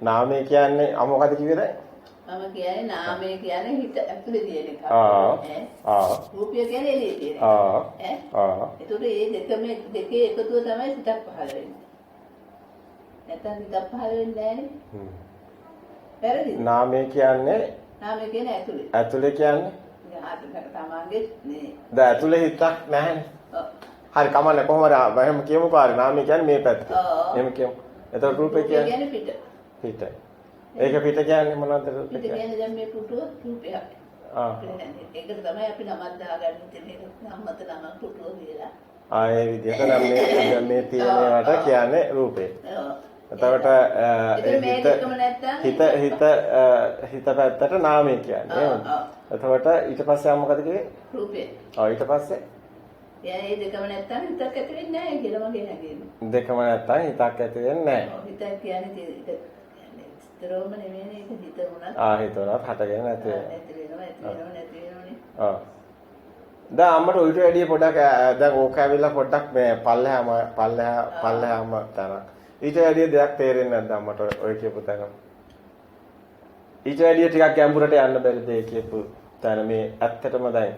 නාමය කියන්නේ මොකද කිව්වේ දැන්? මම කියන්නේ නාමය කියන්නේ හිත ඇතුලේ තියෙන එක. රූපය කියන්නේ එළියේ තියෙන එක. ඒතකොට මේ දෙකේ එකතුව තමයි සිතක් පහළ වෙන්නේ. නැත්නම් සිතක් පහළ වෙන්නේ නැහැනේ. වැරදිද? නාමය කියන්නේ ඇතුලේ. ඇතුලේ කියන්නේ? තමන්ගේ නේ. දැන් ඇතුලේ හිතක් නැහැනේ. හරි කමන්නේ කොහොමද එහෙම කියමුකෝ හරි නාමය කියන්නේ මේ පැත්තේ. එහෙම කියමු. එතකොට රූපේ කියන්නේ පිට. පිට. ඒක පිට කියන්නේ මොනවද රූපේ? පිට කියන්නේ දැන් මේ පුටුව රූපයක්. ඒකට තමයි අපි නමක් දාගන්න තියෙන්නේ. නම්මත නම පුටුව කියලා. ඒ විදිහට නම් මේ තියෙනවට කියන්නේ රූපේ. එතකොට හිත පැත්තට නාමය කියන්නේ. එතකොට ඊට පස්සේ මොකද කිව්වේ? රූපේ. ඊට පස්සේ ඒ දෙකම නැත්තම් හිතක් ඇති වෙන්නේ නැහැ කියලා මගේ හැඟීම. දෙකම නැත්තම් හිතක් ඇති වෙන්නේ නැහැ. හිතක් කියන්නේ ස්තරෝම නෙමෙයි ඒක හිත උනත්. හිත උනත් හටගෙන නැති වෙනවා. නැති වෙනවනේ. දැන් අම්මට උඩට වැඩිය පොඩක් දැන් ඕක ඇවිල්ලා පොඩ්ඩක් මේ පල්ලෙහාම තරක්. ඊට වැඩිය දෙයක් තේරෙන්නේ නැද්ද අම්මට ඔය කියපු තැන? ඊට වැඩිය ටිකක් ගැඹුරට යන්න බැරිද ඒ කියපු තැන මේ ඇත්තටම දැන්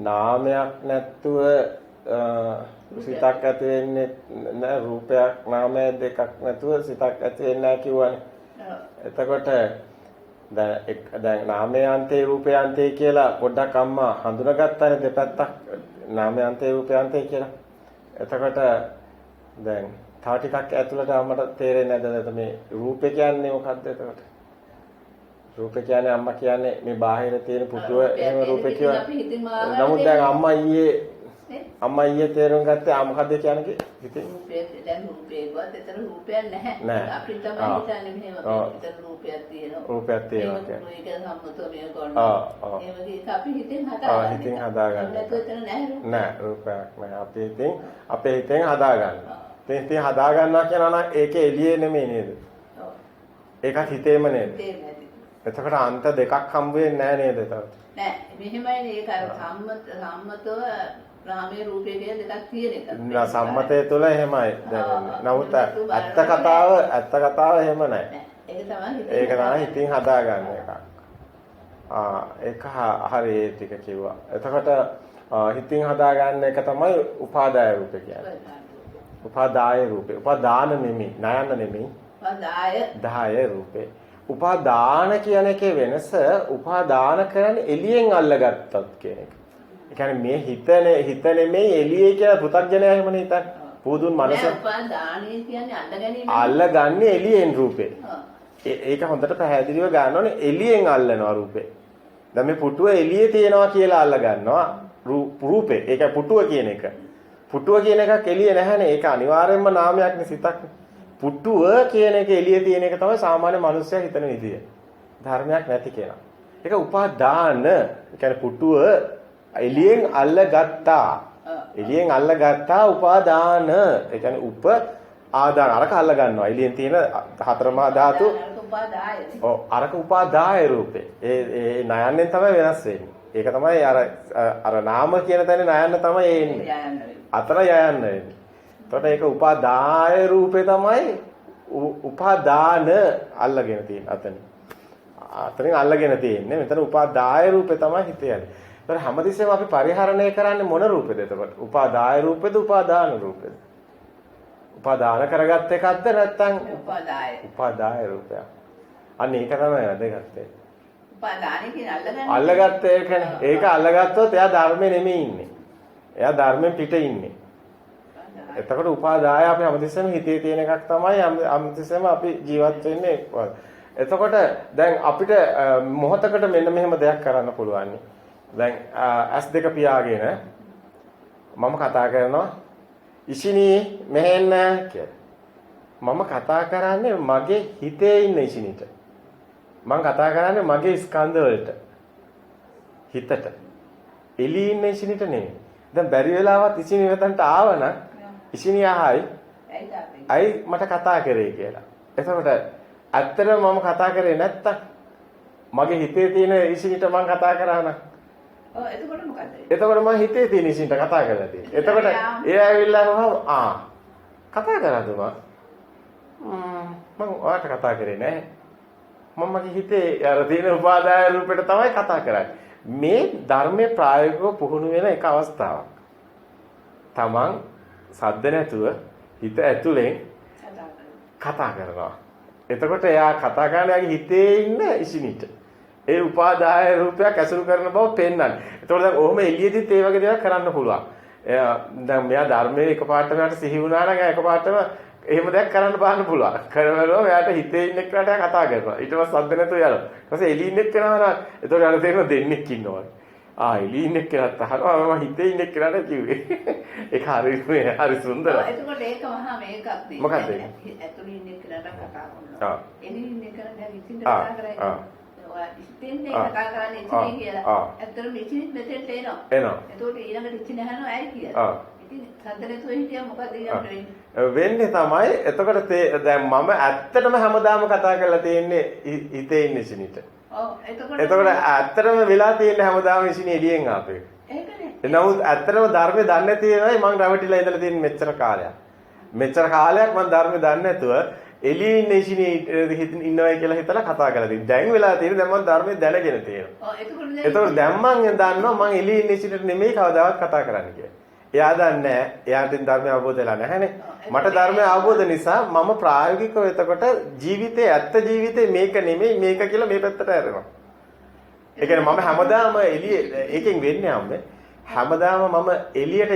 නාමයක් නැත්තුව සිතක් ඇති වෙන්නේ නැහැ රූපයක් නාමය දෙකක් නැතුව සිතක් ඇති වෙන්නේ නැහැ කිව්වනේ. එතකොට දැන් නාමයේ අන්තේ රූපයේ අන්තේ කියලා පොඩ්ඩක් අම්මා හඳුනාගත්තානේ දෙපැත්තක් නාමයේ අන්තේ රූපයේ අන්තේ කියලා. එතකොට දැන් තව ටිකක් ඇතුළට අම්මට තේරෙන්නේ නැද්ද මේ රූපේ කියන්නේ මොකක්ද එතකොට? රූපේ කියන්නේ අම්මා කියන්නේ මේ බාහිර තියෙන පුටුව එහෙම රූපේ කියලා. නමුත් දැන් අම්මා ඊයේ තේරුම් ගත්තේ මොකද්ද කියන්නේ හිතේ? රූපේ දැන් රූපේවත් එතන රූපයක් නැහැ. අපිට තමයි හිතන්නේ මෙහෙම එතන රූපයක් තියෙනවා. රූපයක් තියෙනවා කියන්නේ. ඒක සම්මතව මේ කරනවා. එහෙම කිව්ක අපි හිතෙන් හදාගන්න. හිතෙන් හදාගන්න. නැත්නම් එතන නැහැ රූපයක්. නෑ රූපයක් නෑ. අපේ හිතෙන් හදාගන්න. ඉතින් හදා ගන්නවා කියනවා නම් ඒක එළියේ නෙමෙයි නේද? ඔව්. ඒකත් හිතේම නේද? එතකොට අන්ත දෙකක් හම්බ වෙන්නේ නැහැ නේද එතකොට? නෑ. මෙහෙමයි ඒක අර සම්මතව රාමයේ රූපේ කියන දෙකක් තියෙන එක. සම්මතය තුළ එහෙමයි දැනෙන්නේ. නමුත් ඇත්ත කතාව එහෙම නැහැ. ඒක තමයි හිතින් හදාගන්න එක. ඒක හරි ඒ ටික කිව්වා. එතකොට හිතින් හදාගන්න එක තමයි උපාදාය රූපේ කියන්නේ. උපාදාය රූපේ. උපාදාන නෙමෙයි, නයන නෙමෙයි. දාය රූපේ. උපාදාන කියන එකේ වෙනස උපාදාන කරන්නේ එළියෙන් අල්ලගත්තත් කියන එක. ඒ කියන්නේ මේ හිත නෙමෙයි එළියේ කියලා පෘථග්ජනයා එහෙමනේ හිතන්නේ. පුදුන් මනස උපාදානය කියන්නේ අල්ලගන්නේ එළියෙන් රූපේ. ඒක හොඳට පැහැදිලිව ගන්න ඕනේ එළියෙන් අල්ලනවා රූපේ. දැන් මේ පුටුව එළියේ තියෙනවා කියලා අල්ල ගන්නවා රූපේ. ඒක පුටුව කියන එක. පුටුව කියන එකක් එළියේ නැහැනේ. ඒක අනිවාර්යයෙන්ම නාමයක්නේ සිතක්. පුටුව කියන එක එළියේ තියෙන එක තමයි සාමාන්‍ය මිනිස්සයා හිතන විදිය. ධර්මයක් නැති කෙනා. ඒක උපාදාන. ඒ කියන්නේ පුටුව එළියෙන් අල්ලගත්තා. එළියෙන් අල්ලගත්තා උපාදාන. ඒ කියන්නේ ආදාන අරක අල්ල ගන්නවා. එළියෙන් තියෙන හතරමහා ධාතු. ඔව් අරක උපාදාය රූපේ. ඒ නයන්නෙන් තමයි වෙනස් වෙන්නේ. ඒක තමයි අර නාම කියන තැනේ නයන්න තමයි එන්නේ. අතර යයන්න වෙන්නේ. එතකොට ඒක උපාදාය රූපේ තමයි උපාදාන අල්ලගෙන තියෙන්නේ අතන. අතනින් අල්ලගෙන තියෙන්නේ. මෙතන උපාදාය රූපේ තමයි හිතේ යන්නේ. ඒතර හැමතිස්සෙම අපි පරිහරණය කරන්නේ මොන රූපෙද එතකොට? උපාදාය රූපෙද උපාදාන රූපෙද? උපාදාන කරගත් එකක්ද නැත්නම් උපාදාය රූපය. අන්න ඒක තමයි වැදගත්. උපාදාන කියන්නේ අල්ලගත්තේ ඒකනේ. ඒක අල්ලගත්තොත් එයා ධර්මෙ නෙමෙයි ඉන්නේ. එයා ධර්මෙන් පිට ඉන්නේ. එතකොට උපාදාය අපි හැමතිස්සෙම හිතේ තියෙන එකක් තමයි හැමතිස්සෙම අපි ජීවත් වෙන්නේ. එතකොට දැන් අපිට මොහොතකට මෙන්න මෙහෙම දෙයක් කරන්න පුළුවන්. දැන් S2 පියාගෙන මම කතා කරනවා ඉෂිනී මෙහෙන්න කියලා. මම කතා කරන්නේ මගේ හිතේ ඉන්න ඉෂිනීට. මම කතා කරන්නේ මගේ ස්කන්ධ වලට. හිතට. එළියේ ඉන්න ඉෂිනීට නෙමෙයි. දැන් බැරි වෙලාවත් ඉෂිනී වෙතන්ට ආවනම් ඉෂිනී අහයි අයි මට කතා කරේ කියලා. එතකොට ඇත්තටම මම කතා කරේ නැත්තම් මගේ හිතේ තියෙන ඉෂිනීට මම කතා කරා නම් එතකොට මොකද? එතකොට මම හිතේ තියෙන ඉෂින්ට කතා කරලා තියෙන්නේ. එතකොට ඒ ඇවිල්ලා කතා කරාද මම? මම ඔයාලට කතා කරේ නෑ. මම මගේ හිතේ අර තියෙන උපාදාය රූපෙට තමයි කතා කරන්නේ. මේ ධර්මයේ ප්‍රායෝගිකව පුහුණු වෙන එක අවස්ථාවක්. තමන් සද්ද නැතුව හිත ඇතුලෙන් කතා කරනවා. එතකොට එයා කතා කරන යාගේ හිතේ ඉන්න ඉසිනිට ඒ උපාදාය රූපයක් ඇසුරු කරන බව පෙන්වන්නේ. එතකොට දැන් ඔහොම එළියේදීත් ඒ වගේ දේවල් කරන්න පුළුවන්. දැන් මෙයා ධර්මයේ එකපාරටම යාට සිහි වුණා නම් එකපාරටම එහෙම දෙයක් කරන්න බලන්න පුළුවන්. කරනවා එයාට හිතේ ඉන්න එක්කට කතා කරනවා. ඊට පස්සේ සද්ද නැතුව යනවා. ඊට පස්සේ එළියේ ඉන්න එක්කනවා නම් එතකොට යාට තේරෙනවා දෙන්නෙක් ඉන්නවා. එළියේ ඉන්න එක්කනත් අහනවා මම හිතේ ඉන්න එක්කනට කිව්වේ. ඒක හරි සුන්දරයි. එතකොට ඒක මහා මේකක් නේ. මොකක්ද ඒක? ඇතුළේ ඉන්න එක්කනට කතා කරනවා. එළියේ ඉන්න එක්කනට දැන් ඉතින් කතා කරන්නේ. ඉතින්නේ කතා කරන්නේ ඉතින් කියලා. ඇත්තටම ඉතින් මෙතෙන්ට එනවා. එතකොට ඊළඟට ඉතින් අහනවා ඇයි කියලා. ඉතින් සද්දලෙතු හිටියා මොකද ඊළඟට වෙන්නේ තමයි එතකොට දැන් මම ඇත්තටම හැමදාම කතා කරලා තියෙන්නේ හිතේ ඉන්න ඉසිනිට. එතකොට ඇත්තටම වෙලා තියෙන්නේ හැමදාම ඉසිනේ එළියෙන් ආපේ. ඒකනේ. නමුත් ඇත්තටම ධර්මේ දන්නේ නැති වෙනයි මම රැවටිලා ඉඳලා තියෙන මෙච්චර කාලයක්. මෙච්චර කාලයක් මම ධර්මේ දන්නේ නැතුව එළියේ ඉන්න ඉසිනේ ඉන්නවයි කියලා හිතලා කතා කරලා තියෙනවා. දැන් වෙලා තියෙන්නේ දැන් මම ධර්මයේ දැනගෙන තියෙනවා. එතකොට දැන් මම දන්නවා මම එළියේ ඉන්න ඉසිනට නෙමෙයි කවදාවත් කතා කරන්න කියලා. එයා දන්නේ නැහැ. එයාට ධර්මය අවබෝධ වෙලා නැහැනේ. මට ධර්මය අවබෝධ නිසා මම ප්‍රායෝගිකව එතකොට ජීවිතේ ඇත්ත ජීවිතේ මේක නෙමෙයි මේක කියලා මේ පැත්තට හැරෙනවා. ඒ කියන්නේ මම හැමදාම එළියේ ඒකෙන් වෙන්නේ අම්මේ. හැමදාම මම එළියට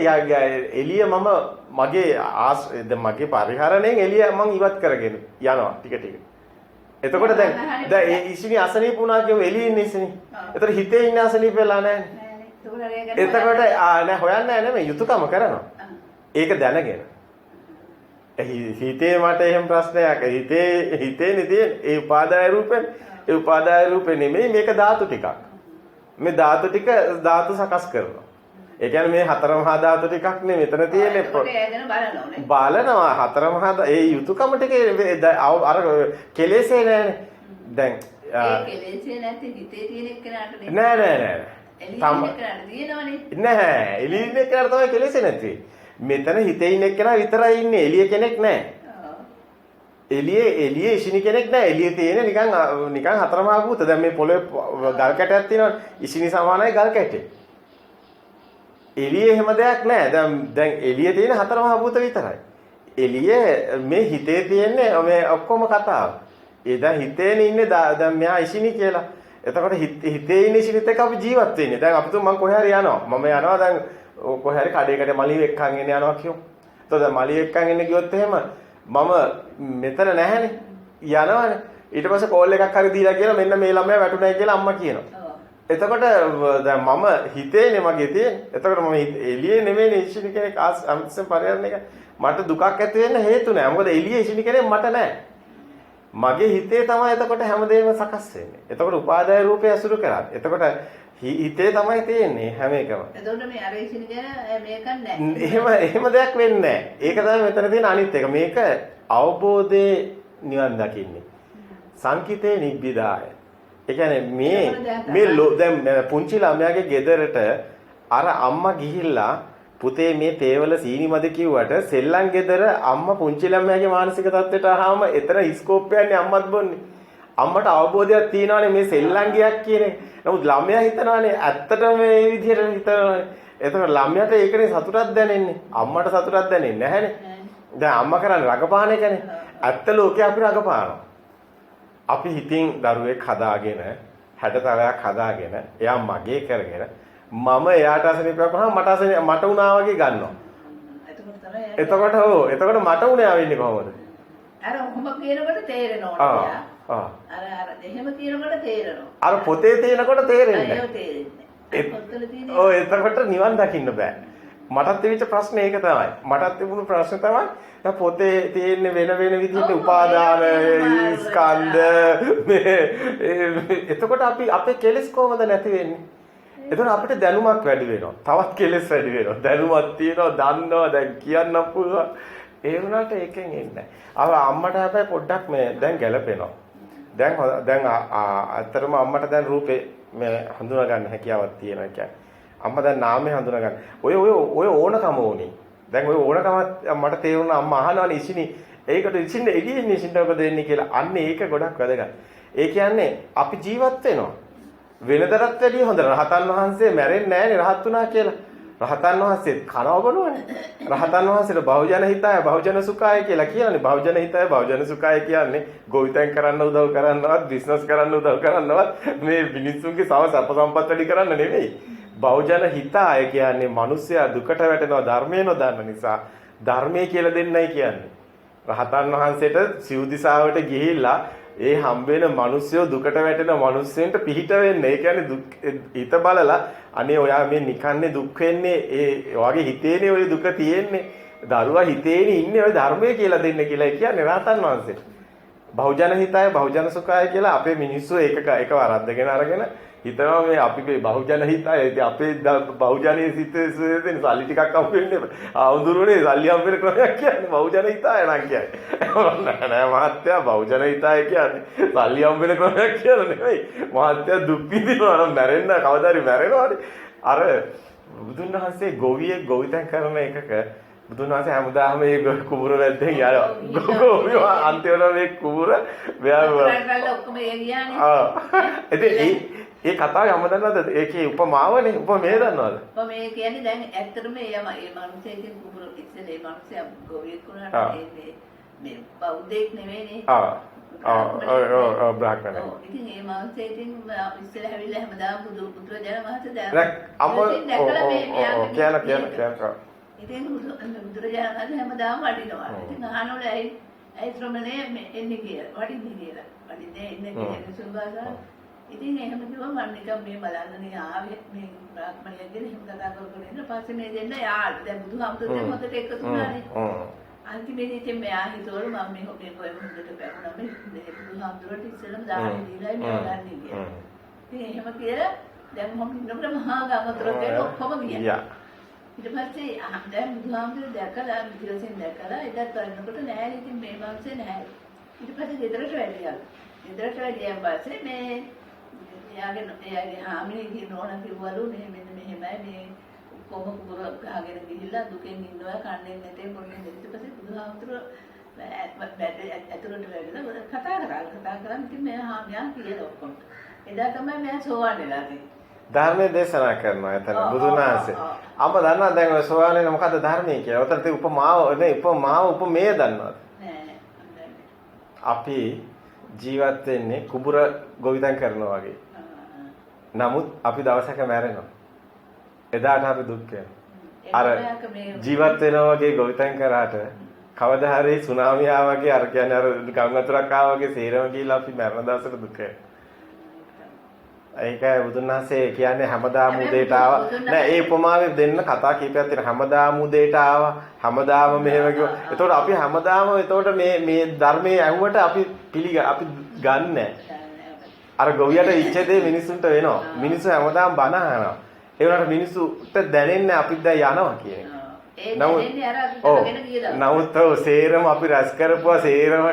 එළිය මම මගේ පරිහරණයෙන් එළිය මම ඉවත් කරගෙන යනවා ටික ටික. එතකොට දැන් ඒ ඉසිනි අසනීප වුණා කියව එළියේ ඉන්න ඉසිනි. එතකොට හිතේ ඉන්න අසනීප වෙලා නැහැ. එතකොට නෑ හොයන්නේ නෑ නෙමෙයි යුතුයකම කරනවා. ඒක දැනගෙන. හිතේ මට එහෙම ප්‍රශ්නයක් හිතේනේ තියෙන ඒ උපාදාය රූපේ ඒ උපාදාය රූපේ නෙමෙයි මේක ධාතු ටිකක්. මේ ධාතු ටික ධාතු සකස් කරනවා. ඒ කියන්නේ මේ හතර මහා ධාතු ටිකක් නේ මෙතන තියෙන්නේ. බලනවා හතර මහා ඒ යුතුයකම ටික අර කෙලෙසේ නෑනේ. දැන් ඒ කෙලෙසේ නැති හිතේ තියෙන එක්කනට නෑ. නැහැ එළියේ ඉන්න එක්කනට තමයි කෙලෙසේ නැති. මෙතන හිතේ ඉන්න එක්කනා විතරයි ඉන්නේ. එළිය කෙනෙක් නැහැ. එළියේ ඉසිනි කෙනෙක් නැහැ. එළියේ තියෙන නිකන් හතරමහා භූත. දැන් මේ පොළවේ ගල් කැටයක් තියෙනවා. ඉසිනි සමානයි ගල් කැටේ. එළියේ එහෙම දෙයක් නැහැ. දැන් එළියේ තියෙන හතරමහා භූත විතරයි. එළියේ මේ හිතේ තියෙන්නේ මේ ඔක්කොම කතාව. ඒ දැන් හිතේනේ ඉන්නේ දැන් මෙයා ඉසිනි කියලා. එතකොට හිතේ ඉන්න ඉසිනිත් එක්ක අපි ජීවත් වෙන්නේ. දැන් අපි මම කොහේ හරි යනවා. මම යනවා දැන් කොහේ හරි කඩේකට මලිය එක්කන් එන්න යනවා කියමු. එතකොට දැන් මලිය එක්කන් එන්න ගියොත් එහෙම මම මෙතන නැහැනේ. යනවානේ. ඊට පස්සේ කෝල් එකක් හරි දීලා කියලා මෙන්න මේ ළමයා වැටුණයි කියලා අම්මා කියනවා. එතකොට දැන් මම හිතේනේ මගේ තියෙන්නේ. එතකොට මම එළියේ නෙමෙයිනේ ඉසිනි කෙනෙක් අම්සෙන් පරිහරණය එක මට දුකක් ඇති වෙන්න හේතු නැහැ. මොකද එළියේ ඉසිනි කෙනෙක් මට නැහැ. මගේ හිතේ තමයි එතකොට හැමදේම සකස් වෙන්නේ. එතකොට උපාදාය රූපය අසුරු කරා. එතකොට හිතේ තමයි තියෙන්නේ හැම එකම. එතකොට මේ අර ඉසිනි ගැන මේකක් නැහැ. එහෙම දෙයක් වෙන්නේ නැහැ. ඒක තමයි මෙතන තියෙන අනිත් එක. මේක අවබෝධයේ නිවන් දකින්නේ. සංකිතේ නිබ්බිදාය. ඒ කියන්නේ මේ දැන් පුංචි ළමයාගේ ගෙදරට අර අම්මා ගිහිල්ලා පුතේ මේ තේවල සීනි මද කිව්වට සෙල්ලම් ගෙදර අම්මා පුංචි ළමයාගේ මානසික තත්ත්වයට ආවම එතන ස්කෝප් යන්නේ අම්මත් බොන්නේ. අම්මට අවබෝධයක් තියෙනවානේ මේ සෙල්ලම් ගියක් කියන එක. නමුත් ළමයා හිතනවානේ ඇත්තටම මේ විදිහට හිතනවානේ. එතකොට ළමයාට ඒකනේ සතුටක් දැනෙන්නේ. අම්මට සතුටක් දැනෙන්නේ නැහැනේ. දැන් අම්මා කරන්නේ රඟපාන එකනේ. ඇත්ත ලෝකේ අපි රඟපානවා. අපි හිතින් දරුවෙක් හදාගෙන හැඩතලයක් හදාගෙන එයා මගේ කරගෙන මම එයාට අසනීපයක් වුණාම මට උනා වගේ ගන්නවා. එතකොට මට උනා වෙන්නේ කොහොමද? අර ඔහොම කියනකොට තේරෙනවා. අර එහෙම කියනකොට තේරෙනවා. අර පොතේ තියෙනකොට තේරෙන්නේ නැහැ. ඔය එතකොට නිවන් දකින්න බෑ. මටත් තිබිච්ච ප්‍රශ්නේ ඒක තමයි. මටත් තිබුණු ප්‍රශ්නේ තමයි දැන් පොතේ තියෙන වෙන විදිහට උපාදාන ස්කන්ධ එතකොට අපේ කෙලෙස් කොහොමද නැති වෙන්නේ? එතකොට අපිට දැනුමක් වැඩි වෙනවා. තවත් කෙලෙස් වැඩි වෙනවා. දැනුමක් තියෙනවා, දන්නවා, දැන් කියන්න පුළුවන්. ඒ වුණාට ඒකෙන් එන්නේ නැහැ. අම්මට හැබැයි පොඩ්ඩක් මේ දැන් ගැළපෙනවා. දැන් අතරම අම්මට දැන් රූපේ මේ හඳුනා ගන්න හැකියාවක් තියෙනවා කියන්නේ. අම්මා දැන් නාමය හඳුනා ගන්න. ඔය ඕනකම ඕනේ. දැන් ඔය ඕනකම මට තේරුණා අම්මා අහනවානේ ඉසිනි ඒකට ඉසින්න එළියෙන් ඉසින්න මොකද වෙන්නේ කියලා. අන්න ඒක ගොඩක් වැදගත්. ඒ කියන්නේ අපි ජීවත් වෙනවා. වෙනදටත් වැඩිය හොඳ රහතන් වහන්සේ මැරෙන්නේ නැහැනේ රහත් වුණා කියලා. රහතන් වහන්සේත් කනව බොනවනේ. රහතන් වහන්සේට බහුජන හිතාය බහුජන සුඛාය කියලා කියලානේ. බහුජන හිතාය බහුජන සුඛාය කියන්නේ ගොවිතැන් කරන්න උදව් කරන්නවත්, බිස්නස් කරන්න උදව් කරන්නවත්, මේ මිනිස්සුන්ගේ සව සැප සම්පත් වැඩි කරන්න නෙමෙයි. බහුජන හිතාය කියන්නේ මිනිස්සයා දුකට වැටෙනවා ධර්මය නොදන්න නිසා. ධර්මය කියලා දෙන්නයි කියන්නේ. රහතන් වහන්සේට සිව් දිසාවට ගිහිල්ලා ඒ හම්බ වෙන මිනිස්සුયો දුකට වැටෙන මිනිස්සෙන්ට පිහිට වෙන්න. ඒ කියන්නේ හිත බලලා අනේ ඔයා මේ නිකන්නේ දුක් වෙන්නේ ඒ ඔයාගේ හිතේනේ ඔය දුක තියෙන්නේ. දරුවා හිතේනේ ඉන්නේ ඔය ධර්මය කියලා දෙන්න කියලා කියන්නේ රහතන් වහන්සේ. බහුජන හිතාය බහුජන සුඛාය කියලා අපේ මිනිස්සු එක වරද්දගෙන අරගෙන හිතනවා මේ අපි මේ බහුජන හිතාය ඉතින් අපේ බහුජනයේ සිතේ සල්ලි ටිකක් හම්බ වෙන්නේ ආවුදුරුනේ සල්ලි හම්බ වෙන ක්‍රමයක් කියන්නේ බහුජන හිතාය නම් කියන්නේ නෑ මහත්තයා බහුජන හිතාය කියන්නේ සල්ලි හම්බ වෙන ක්‍රමයක් කියලා නෙමෙයි මහත්තයා දුක් විඳිනවා නම් මැරෙන්න කවදාරි මැරෙනවානේ අර බුදුන් වහන්සේ ගොවිතැන් කරන එකක බුදුන් වහන්සේ හැමදාම මේ කුඹුර වැද්දෙන් යනවා ගොවියෝ අන්තිමට මේ කුඹුර මෙයා ඔක්කොම ඒ ගියානේ ඒ කතාව යම දන්නවද? ඒකේ උපමාවනේ. උපමේ දන්නවද? උපමේ කියන්නේ දැන් ඇත්තටම මේ මිනිස්සෙකින් කුඹුර ඉස්සෙල්ලා මේ මිනිස්සයා ගොවියෙක් වුණාට මේ බෞද්ධෙක් නෙවෙයිනේ. බ්‍රාහ්මණය. ඉතින් මේ මිනිස්සෙකින් ඉස්සෙල්ලා හැවිලා හැමදාම බුදුරජාණන් වහන්සේ දැන් ඉතින් බුදුරජාණන් වහන්සේ හැමදාම වඩිනවා. ඉතින් අහනවලු ඇයි ශ්‍රමණේ එන්නේ කියලා. වඩින්නේ කියලා. වඩින්නේ ඉන්නේ කියලා සුභාසා ඉතින් එහෙම කිව්වම මම නිකන් මේ බලන්නනේ ආවේ මේ බ්‍රාහ්මණයෙක්ගෙන එහෙම කතා කරගෙන ඉන්න පස්සේ මේ දෙන්න යාළුවා දැන් බුදුහාමුදුරුවෝ හොඳට එකතු වුණානේ. අන්තිමේදී ඉතින් මෙයා හිතුවලු මම මේ හොබේ කොහෙම හොඳට පැවුණා මේ බුදුහාමුදුරුවෝට ඉස්සෙල්ලම දාහේ දීලා මේ ගන්න කියලා. ඉතින් එහෙම කියලා දැන් මම ඉන්නකොට මහා ගමතරට ඔක්කොම ගියා. ඊට පස්සේ දැන් බුදුහාමුදුරුවෝ දැකලා විදිරසින් දැකලා එදත් බලනකොට නෑ ඉතින් මේ මංසේ නෑ. ඊට පස්සේ ගෙදරට වැඩියා. ගෙදරට වැඩියන් පස්සේ මේ එයාගේ හාමිනේ නෝනා කිව්වලු මේ මෙන්න මෙහෙමයි මේ කොහොම කුඹුර ගහගෙන ගිහිල්ලා දුකෙන් ඉන්නවා කන්නේ නැතේ මොන්නේ ඊට පස්සේ බුදුහාමුදුරුවෝ ඇතුළට වැඩිලා කතා කරා ඉතින් මේ හාමියා කියලා ඔක්කොම එදා තමයි මම සෝවන් වෙලා තියෙන්නේ ධර්මයේ දේශනා කරනවා එතන බුදුන් වහන්සේ. අප දන්නවා දැන් ඔය සෝවන් වෙන මොකද්ද ධර්මයේ කියලා. උතන තේ උපමේ දන්නවද? නෑ. අපි ජීවත් වෙන්නේ කුඹුර ගොවිතැන් කරනවා වගේ. නමුත් අපි දවසක මැරෙනවා. එදාට අපි දුක් වෙනවා. අර ජීවත් වෙනවා වගේ ගොවිතැන් කරාට කවදා හරි සුනාමිය ආවා වගේ අර කියන්නේ අර ගම් වතුරක් ආවා වගේ සේරම ගිහිල්ලා අපි මැරෙන දවසට දුක් වෙනවා. ඒකයි බුදුන් වහන්සේ කියන්නේ හැමදාම උදේට ආවා. නෑ ඒ උපමාවෙ දෙන්න කතා කීපයක් තියෙනවා. හැමදාම උදේට ආවා. හැමදාම මෙහෙම කිව්වා. එතකොට අපි හැමදාම එතකොට මේ ධර්මයේ ඇහුවට අපි අපි ගන්නෑ. අර ගොවියට ඉච්ඡ දේ මිනිසුන්ට වෙනවා. මිනිස්සු හැමදාම බන අහනවා. ඒ වුණාට මිනිස්සුට දැනෙන්නේ අපි දැන් යනවා කියන එක. නමුත් සේරම අපි රැස් කරපුවා සේරම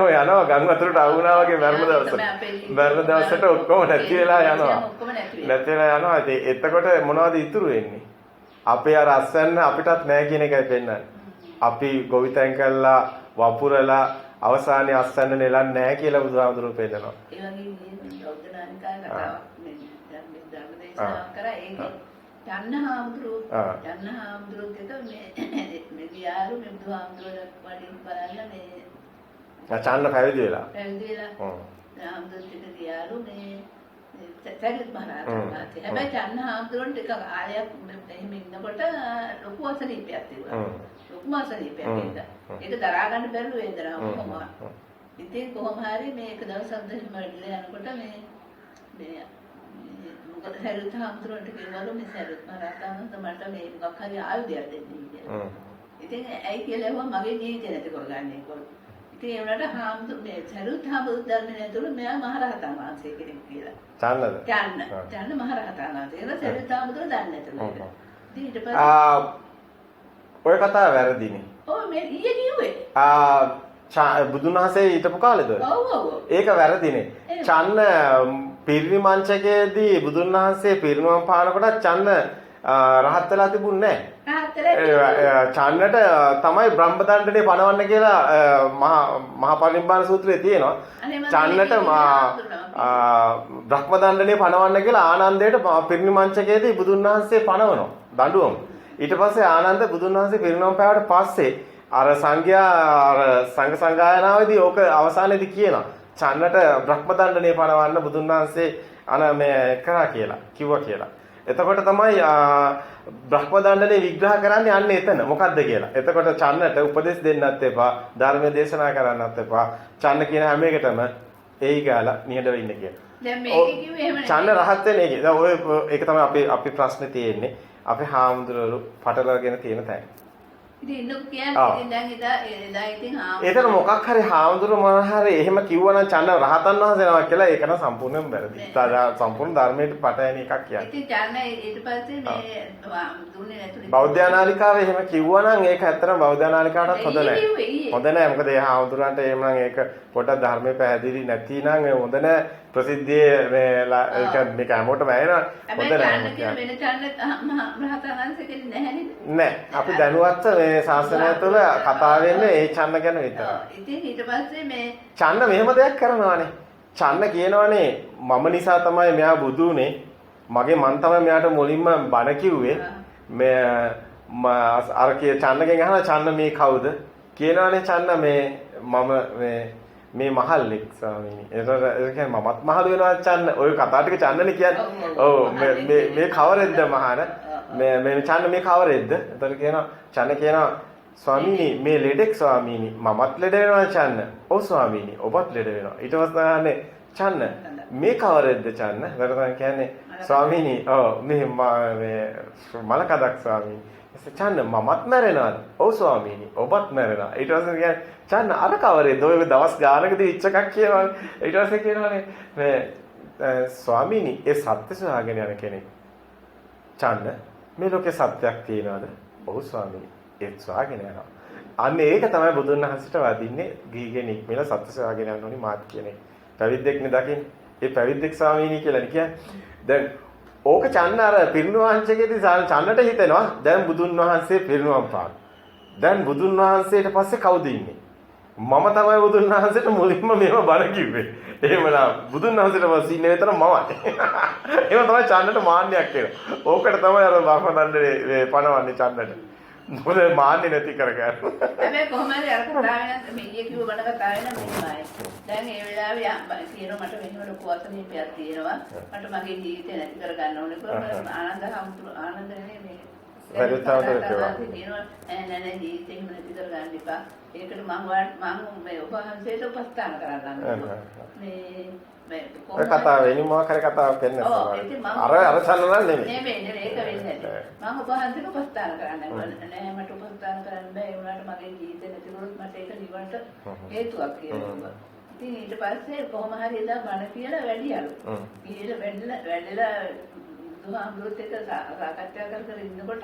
යනවා ගම් වතුරට අවුනා වගේ මරණ දවසට ඔක්කොම නැති වෙලා යනවා. එතකොට මොනවද ඉතුරු වෙන්නේ? අපේ අර අස්වැන්න අපිටත් නැහැ කියන එකයි පෙන්නන්නේ. අපි ගොවිතැන් කළා වපුරලා අවසානයේ අස්වැන්න නෙලන්නේ නැහැ කියලා බුදුහාමුදුරුවෝ පෙන්නනවා. ඒ වගේ බෞද්ධනානිකාය කතාවක් මේ ධර්ම දේශනා කරා ඒකේ යන්නහාමුදුරුවෝ එක මේ ගියාරු මේ බුදුහාමුදුරුවෝ වඩින් බලන්න මේ චන්න පැවිදි වෙලා හාමුදුරුවෝ ගියාරු මේ සැරියුත් මහරහතන් හැබැයි චන්නහාමුදුරුවන්ට එක ආලයක් එහෙම ඉන්නකොට ලොකු අසනීපයක් තිබුණා. ලොකුම අසනීපයක් ඒක දරා ගන්න බැරුව වේදනාව කොහොම. ඉතින් කොහොම හරි මේ එක දවසක් දෙහිම වැඩිලා යනකොට මේ සැරියුත් හාමුදුරුවන්ට කිව්වලු මේ සැරියුත් මහරහතන් මට මේ මොකක් හරි ආයුධයක් දෙන්න කියලා. ඉතින් ඇයි කියලා ඇහුවා මගේ ජීවිතේ නැති කරගන්නේ කොහොමද? ඉතින් ඒ වුණාට හාමුදුරුවෝ මේ සැරියුත් හාමුදුරුවෝ ධර්මයේ ඇතුළේ මෙයා මහරහතන් වහන්සේ කෙනෙක් කියලා. චන්න මහරහතන් වහන්සේ. ඒක සැරියුත් හාමුදුරුවෝ දන්නේ නැතුළු. ඉතින් ඊට පස්සේ ඔය කතාව වැරදිනේ. ඔව් මේ ඊයේ කිව්වේ. බුදුන් වහන්සේ හිටපු කාලෙද? ඔව්. ඒක වැරදිනේ. චන්න පිරිනිමංචකයේදී බුදුන් වහන්සේ පිරිනිවන් පානකොට චන්න රහත් වෙලා තිබුණේ නැහැ. චන්නට තමයි බ්‍රහ්ම දණ්ඩනේ පනවන්න කියලා මහා පරිනිබ්බාන සූත්‍රයේ තියෙනවා. චන්නට බ්‍රහ්ම දණ්ඩනේ පනවන්න කියලා ආනන්දයට පිරිනිමංචකයේදී බුදුන් වහන්සේ පනවනවා දඬුවම. ඊට පස්සේ ආනන්ද බුදුන් වහන්සේ පිරිනිවන් පෑවට පස්සේ අර සංඝ සංගායනාවේදී ඕක අවසානයේදී කියනවා. චන්නට බ්‍රහ්ම දණ්ඩනේ පනවන්න බුදුන් වහන්සේ මේ කරා කියලා කිව්වා කියලා. එතකොට තමයි බ්‍රහ්ම දණ්ඩනේ විග්‍රහ කරන්නේ අන්න එතන මොකද්ද කියලා. එතකොට චන්නට උපදෙස් දෙන්නත් එපා, ධර්ම දේශනා කරන්නත් එපා. චන්න කියන හැම එකටම ඒයි ගාලා නිහඬව ඉන්න කියලා. දැන් මේකේ කිව්වේ එහෙම නෙවෙයි. චන්න රහත් වෙන්නේ ඒකේ. දැන් ඒක තමයි අපි ප්‍රශ්නේ තියෙන්නේ. අපේ හාමුදුරුවෝ පටලවාගෙන තියෙන තැන. ඉතින් ඉන්නක කියන්නේ ඉතින් දැන් එදා ඉතින් ඒතර මොකක් හරි හාමුදුරුවෝ මොන හරි එහෙම කිව්වනම් චන්න රහතන් වහන්සේනවා කියලා ඒක නම් සම්පූර්ණයෙන්ම වැරදි. සම්පූර්ණ ධර්මයට පටහැන එකක් කියන්නේ. ඉතින් චන්න ඊට පස්සේ මේ දුන්නේ නැතුනේ. බෞද්ධ ආනාලිකාවේ එහෙම කිව්වනම් ඒක ඇත්තටම බෞද්ධ ආනාලිකාවටත් හොඳ නැහැ. හොඳ නැහැ. මොකද ඒ හාමුදුරන්ට එහෙම නම් ඒක පොඩක් ධර්මයේ පැහැදිලි නැතිනම් ඒ හොඳ නැහැ. ප්‍රසිද්ධියේ මේක හැමෝටම ඇහෙනවා. හොඳ නැහැ. වෙන චන්න රහතන් වහන්සේ කෙනෙක් නැහැ නේද? නෑ. අපි දැනුවත් මේ ශාසනය තුළ කතා වෙන්නේ ඒ චන්න ගැන විතරයි. ඉතින් ඊට පස්සේ මේ චන්න මෙහෙම දෙයක් කරනවානේ. චන්න කියනවානේ මම නිසා තමයි මෙයා බුදු උනේ. මං තමයි මෙයාට මුලින්ම බණ කිව්වේ. මේ අර චන්නගෙන් අහනවා චන්න මේ කවුද? කියනවානේ චන්න මම මේ මහල්ලෙක් ස්වාමීනි. ඒතකොට ඒ කියන්නේ මමත් මහලු වෙනවා චන්න. ඔය කතා ටික චන්නනේ කියන්නේ. ඔව් මේ කවරෙද්ද මහාන? මේ චන්න මේ කවරෙද්ද? ඒතකොට කියනවා චන්න කියනවා ස්වාමීනි මේ ලෙඩෙක් ස්වාමීනි. මමත් ලෙඩ වෙනවා චන්න. ඔව් ස්වාමීනි ඔබත් ලෙඩ වෙනවා. ඊට පස්සේ අහන්නේ චන්න මේ කවරෙද්ද චන්න? ඒතකොට කියන්නේ ස්වාමීනි ඔව් මේ මලකඩක් ස්වාමීනි. චන්න මමත් මැරෙනවාද? ඔව් ස්වාමීනි ඔබත් මැරෙනවා. ඊට පස්සේ කියන්නේ චන්න අර කවරේද? ඔය දවස් ගානකදී ඉච්ච එකක් කියනවානේ. ඊට පස්සේ කියනවානේ මේ ස්වාමීනි ඒ සත්‍ය සොයාගෙන යන කෙනෙක්. චන්න මේ ලෝකේ සත්‍යයක් තියනවාද? ඔව් ස්වාමීනි ඒත් සොයාගෙන යනවා. අන්න ඒක තමයි බුදුන් වහන්සේට වදින්නේ ගිහිගෙන ඉක්මලා සත්‍ය සොයාගෙන යන්න ඕනි මාත් කියන්නේ. පැවිද්දෙක්නේ දකින්නේ. ඒ පැවිද්දෙක් ස්වාමීනි කියලා කියන්නේ. දැන් ඕක චන්න අර පිරිනුවංශකේදී චන්නට හිතෙනවා දැන් බුදුන් වහන්සේ පිරිනුවම් පාන. දැන් බුදුන් වහන්සේට පස්සේ කවුද ඉන්නේ? මම තමයි බුදුන් වහන්සේට මුලින්ම මේව බණ කිව්වේ. එහෙමනම් බුදුන් වහන්සේට පස්සේ ඉන්නේ විතර මමයි. එහෙම තමයි චන්නට මාන්නයක් එනවා. ඕකට තමයි අර බ්‍රහ්ම දණ්ඩේ පණවන්නේ චන්නට. මොකද මාන්නේ නැති කරගන්න. හැබැයි කොහොම හරි අර කතාවෙන් මේ කිව්ව බණ කතාවෙන් මෙහෙමයි. දැන් ඒ වෙලාවේ කියනවා මට මෙහෙම ලොකු අසනීපයක් තියෙනවා. මට මගේ ජීවිතේ නැති කරගන්න ඕනේ කියලා ආනන්දනේ මේ නෑ ජීවිතේ එහෙම නැති කරගන්න එපා. ඒකට මම මේ ඔබ වහන්සේට උපස්ථාන කරන්න මේ ඔය කතාව වෙන්නේ මොකක් හරි කතාවක් වෙන්න අර සල්ලන නෙමෙයි. ඒක වෙන්නේ නැහැ. මම ඔබ වහන්සේට උපස්ථාන කරන්න නෑ මට උපස්ථාන කරන්න බෑ. ඒ වුණාට මගේ ජීවිතේ නැති වුණොත් මට ඒක නිවනට හේතුවක් කියලා. ඉතින් ඊට පස්සේ කොහොම හරි එදා බණ කියලා වැඩියලු. වැඩිලා දුහාමුදුරුත් එක්ක සාකච්ඡා කර ඉන්නකොට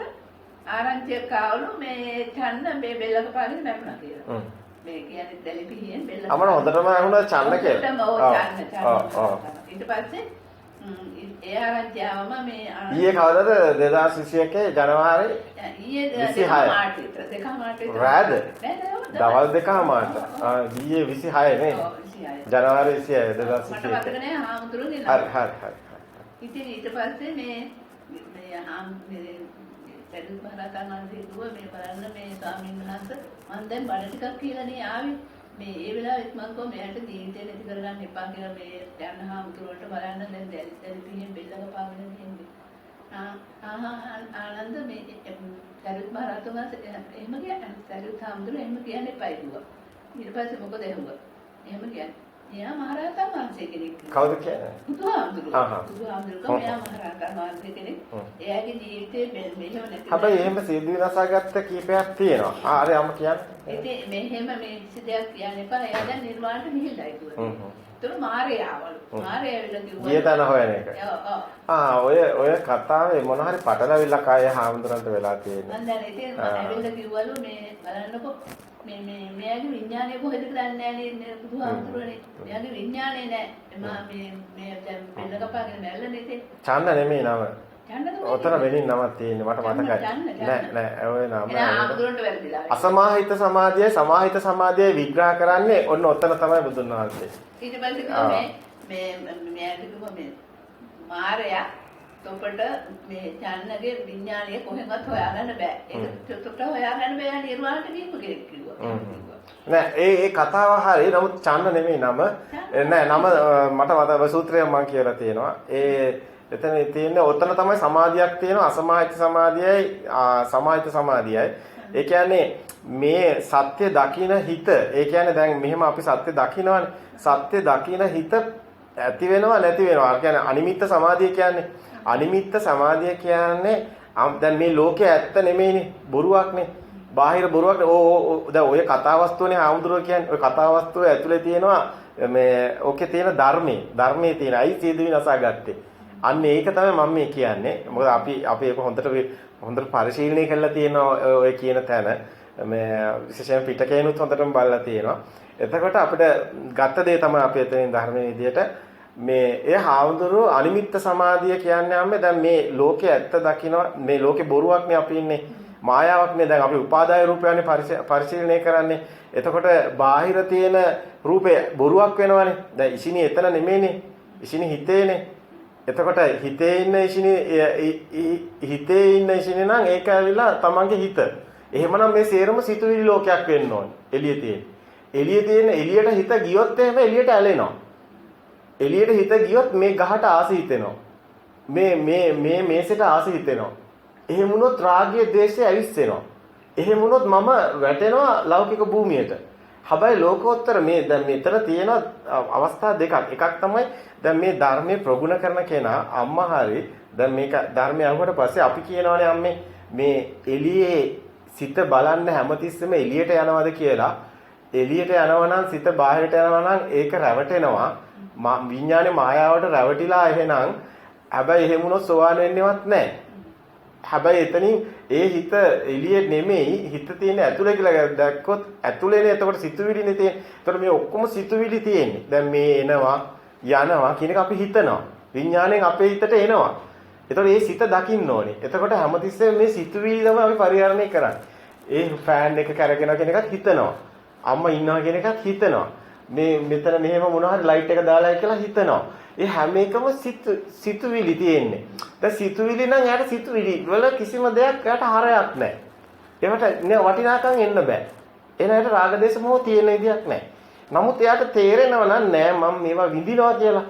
ආරංචියක් ආවලු මේ චන්න මේ බෙල්ලක පාරේ නැපුණා කියලා. මේ කියන්නේ දැලිපිහියෙන් බෙල්ල. අපර හොඳටම අහුණා චන්න කියලා. ඊට පස්සේ ඒ ආරංචියවම මේ ඊයේ කවදාද 2021 ජනවාරි ඊයේ 26 දෙකමාරට රාද දවල් දෙකමාරට ඊයේ 26 නේ ජනවාරි 26 2021 මට මතක නෑ හාමුදුරුවෝ හරි ඉතින් ඊට පස්සේ මේ සරියුත් මහරහතන් වහන්සේ කිව්වා මේ බලන්න මේ ස්වාමීන් වහන්සේ මම දැන් බණ ටිකක් කියලා නේ ආවේ මේ ඒ වෙලාවෙත් මම කිව්වා මෙයාට ජීවිතේ නැති කරගන්න එපා කියලා මේ යන්න හාමුදුරුවන්ට බලන්න දැන් දැලි පිහින් බෙල්ලක පාගෙන ඉන්නේ ආනන්ද මේ සරියුත් මහරහතන් වහන්සේ එහෙම කියන්නේ සරියුත් හාමුදුරුවෝ එහෙම කියන්න එපා කිව්වා ඊට පස්සේ මොකද එහෙම කියන්නේ එයා මහරහතන් වහන්සේ කෙනෙක්. කවුද කියන්නේ? බුදුහාමුදුරුවෝ. බුදුහාමුදුරුවෝ මෙයා මහරහතන් වහන්සේ කෙනෙක්. එයාගේ ජීවිතේ මෙහෙම නැති. හැබැයි එහෙම සියදු විනාශාගත්ත කීපයක් තියෙනවා. හරි අම්ම කියන්නේ. ඉතින් මෙහෙම මේ කිසි දෙයක් කියන්න එපා. එයා දැන් නිර්වාණයට ගිහිල්ලා ඉතුරු. ඒතර මාරේ ආවලු. මාරේ ඇවිල්ලා කිව්වා. ගියතන හොයන එක. ඔය කතාවේ මොන හරි පටලවිල්ලක් ආයේ හාමුදුරන්ට වෙලා තියෙනවා. මම දැන් ඉතින් ඇවිල්ලා කිව්වලු මේ බලන්නකො මෙයාගේ විඥානය කොහෙද කියලා දන්නේ නැහැ නේ බුදුහාමුදුරනේ. මෙයාගේ විඥානේ නැහැ. මේ දැන් බෙල්ල කපාගෙන නැල්ලනේ ඉතින්. චන්න නෙමෙයි නම. ඔතන වෙනින් නමක් තියෙන්නේ මට මතකයි. නෑ ඔය නම. අසමාහිත සමාධියයි සමාහිත සමාධියයි විග්‍රහ කරන්නේ ඔන්න ඔතන තමයි බුදුන් වහන්සේ. ඊට පස්සේ මේ මාරයා තොපට මේ චන්නගේ විඥානය කොහෙන්වත් හොයාගන්න බෑ. ඒක තොට හොයාගන්න බෑ නිර්වාණයට ගිහපු කෙනෙක් කිව්වා. නෑ ඒ කතාව හරි. නමුත් චන්න නෙමෙයි නම. නෑ නම මට සූත්‍රයක් මම කියලා තියෙනවා. එතන තියෙන්නේ ඔතන තමයි සමාධියක් තියෙනවා. අසමාහිත සමාධියයි සමාහිත සමාධියයි. ඒ කියන්නේ මේ සත්‍ය දකින හිත. ඒ කියන්නේ දැන් මෙහෙම අපි සත්‍ය දකිනවනේ. සත්‍ය දකින හිත ඇති වෙනවා නැති වෙනවා. ඒ කියන්නේ අනිමිත්ත සමාධිය කියන්නේ. අනිමිත්ත සමාධිය කියන්නේ දැන් මේ ලෝකයේ ඇත්ත නෙමෙයිනේ. බොරුවක්නේ. බාහිර බොරුවක්. දැන් ඔය කතා වස්තුවනේ ආමුදුරෝ කියන්නේ. ඔය කතා වස්තුව ඇතුලේ තියෙනවා මේ ඕකේ තියෙන ධර්මයේ තියෙන අයි සියදු විනාසා ගත්තේ. අන්න ඒක තමයි මම මේ කියන්නේ. මොකද අපි ඒක හොඳට පරිශීලනය කරලා තියෙනවා ඔය කියන තැන. මේ විශේෂයෙන් පිටකේනුත් හොඳටම බලලා තියෙනවා. එතකොට අපිට ගත්ත දේ තමයි අපි එතනින් ධර්මයේ විදියට මේ ඒ හාමුදුරුවෝ අනිමිත්ත සමාධිය කියන්නේ දැන් මේ ලෝකේ ඇත්ත දකිනවා. මේ ලෝකේ බොරුවක්නේ අපි ඉන්නේ. මායාවක්නේ. දැන් අපි උපාදාය රූපයනේ පරිශීලනය කරන්නේ. එතකොට බාහිර තියෙන රූපේ බොරුවක් වෙනවනේ. දැන් ඉසිනේ එතන නෙමෙයිනේ. ඉසිනේ හිතේනේ. එතකොට හිතේ ඉන්න ඉසිනේ නම් ඒක ඇවිල්ලා තමන්ගේ හිත. එහෙමනම් මේ සේරම සිතුවිලි ලෝකයක් වෙන්න ඕනේ. එළියට හිත ගියොත් එහෙම එළියට ඇලෙනවා. එළියට හිත ගියොත් මේ ගහට ආස හිතෙනවා. මේ මේසෙට ආස හිතෙනවා. එහෙම වුණොත් රාගය, ද්වේෂය ඇවිස්සෙනවා. එහෙම වුණොත් මම වැටෙනවා ලෞකික භූමියට. හැබැයි ලෝකෝත්තර මේ දැන් මෙතන තියෙන අවස්ථා දෙකක්. එකක් තමයි දැන් මේ ධර්මයේ ප්‍රගුණ කරන කෙනා අම්මා හරි දැන් මේක ධර්මය අහුවට පස්සේ අපි කියනවානේ අම්මේ මේ එළියේ සිත බලන්න හැමතිස්සෙම එළියට යනවද කියලා. එළියට යනවා නම් සිත බාහිරට යනවා නම් ඒක රැවටෙනවා. විඥානේ මායාවට රැවටිලා එහෙනම් හැබැයි එහෙම වුණොත් සෝවාන් වෙන්නේවත් නැහැ. හැබැයි එතනින් ඒ හිත එළියේ නෙමෙයි හිත තියෙන ඇතුලේ කියලා දැක්කොත් ඇතුලේනේ එතකොට සිතුවිලිනේ තියෙන්නේ. එතකොට මේ ඔක්කොම සිතුවිලි තියෙන්නේ. දැන් මේ එනවා යනවා කියන එක අපි හිතනවා. විඥාණයෙන් අපේ හිතට එනවා. එතකොට මේ සිත දකින්න ඕනේ. එතකොට හැමතිස්සෙම මේ සිතුවිලි තමයි අපි පරිහරණය කරන්නේ. ඒ ෆෑන් එක කරගෙන කියන එකත් හිතනවා. අම්මා ඉන්නවා කියන එකත් හිතනවා. මේ මෙතන මෙහෙම මොනවා හරි ලයිට් එක දාලායි කියලා හිතනවා. ඒ හැම එකම සිතුවිලි තියෙන්නේ. දැන් සිතුවිලි නම් යාට සිතුවිලි වල කිසිම දෙයක් යාට හරයක් නැහැ. ඒකට නේ වටිනාකම් එන්න බෑ. එනකට රාග දේශ මොහ තියෙන විදියක් නැහැ. නමුත් එයාට තේරෙනව නෑ මම මේවා විඳිනවා කියලා.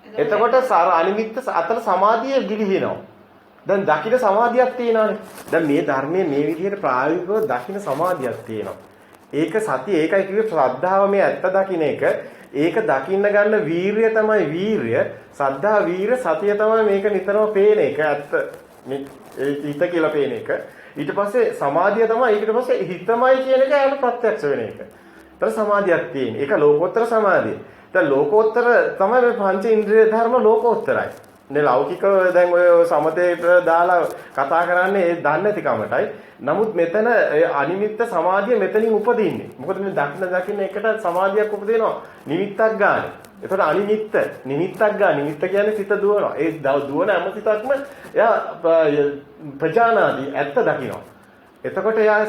එතකොට අනිමිත්ත අතර සමාධිය ගිලිහෙනවා. දැන් දකින්න සමාධියක් තියෙනවානේ. දැන් මේ ධර්මයේ මේ විදිහට ප්‍රායෝගිකව දකින්න සමාධියක් තියෙනවා. ඒක සතිය ඒකයි කිව්වේ ශ්‍රද්ධාව මේ ඇත්ත දකින්න එක. ඒක දකින්න ගන්න වීරිය තමයි වීරිය. ශ්‍රද්ධා වීර සතිය තමයි මේක නිතරම පේන එක. ඇත්ත මේ හිත කියලා පේන එක. ඊට පස්සේ සමාධිය තමයි ඊට පස්සේ හිතමයි කියන එක යාට ප්‍රත්‍යක්ෂ වෙන එක. ඒතර සමාධියක් තියෙන. ඒක ලෝකෝත්තර සමාධිය. දැන් ලෝකෝත්තර තමයි මේ පංච ඉන්ද්‍රිය ධර්ම ලෝකෝත්තරයි. නේ ලෞකිකව දැන් ඔය සමතේට දාලා කතා කරන්නේ ඒ දන්නේ නැති කමටයි. නමුත් මෙතන අනිමිත්ත සමාධිය මෙතනින් උපදින්නේ. මොකද මේ දකින්න එකට සමාධියක් උපදිනවා. නිමිත්තක් ගන්න. ඒතකොට අනිමිත්ත නිමිත්තක් ගන්න. නිමිත්ත කියන්නේ සිත දුවනවා. ඒ දුවන හැම සිතක්ම එයා ප්‍රජානාදී ඇත්ත දකිනවා. එතකොට එයා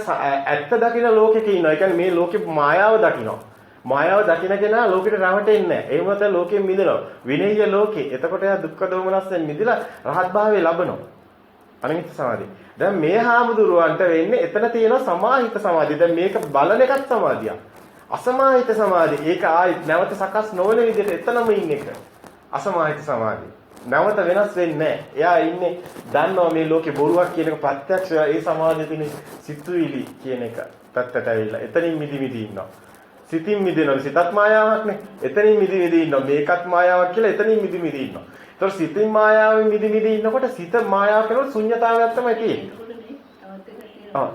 ඇත්ත දකින ලෝකෙක ඉන්නවා. ඒ කියන්නේ මේ ලෝකේ මායාව දකිනවා. මායාව දකින කෙනා ලෝකෙට රැවටෙන්නේ නැහැ. ඒ මොකද ලෝකෙන් මිදෙනවා. විනය්‍ය ලෝකේ. එතකොට එයා දුක්ඛ දෝමනස්යෙන් මිදලා රහත් භාවයේ ලබනවා. අනිමිත්ත සමාධිය. දැන් මේ හාමුදුරුවන්ට වෙන්නේ එතන තියෙන සමාහිත සමාධිය. දැන් මේක බලන එකත් සමාධියක්. අසමාහිත සමාධිය. ඒක ආයි නැවත සකස් නොවන විදිහට එතනම ඉන්න එක. අසමාහිත සමාධිය. නැවත වෙනස් වෙන්නේ නැහැ. එයා ඉන්නේ දන්නවා මේ ලෝකේ බොරුවක් කියන එක ප්‍රත්‍යක්ෂ ඒ සමාධිය තියෙන සිතුවිලි කියන එක පැත්තට ඇවිල්ලා එතනින් මිදි ඉන්නවා. සිතින් මිදෙනවා. සිතත් මායාවක්නේ. එතනින් මිදි ඉන්නවා. මේකත් මායාවක් කියලා එතනින් මිදි ඉන්නවා. ඒතකොට සිතින් මායාවෙන් මිදි ඉන්නකොට සිත මායාව කරනකොට ශුන්‍යතාවයක් තමයි තියෙන්නේ.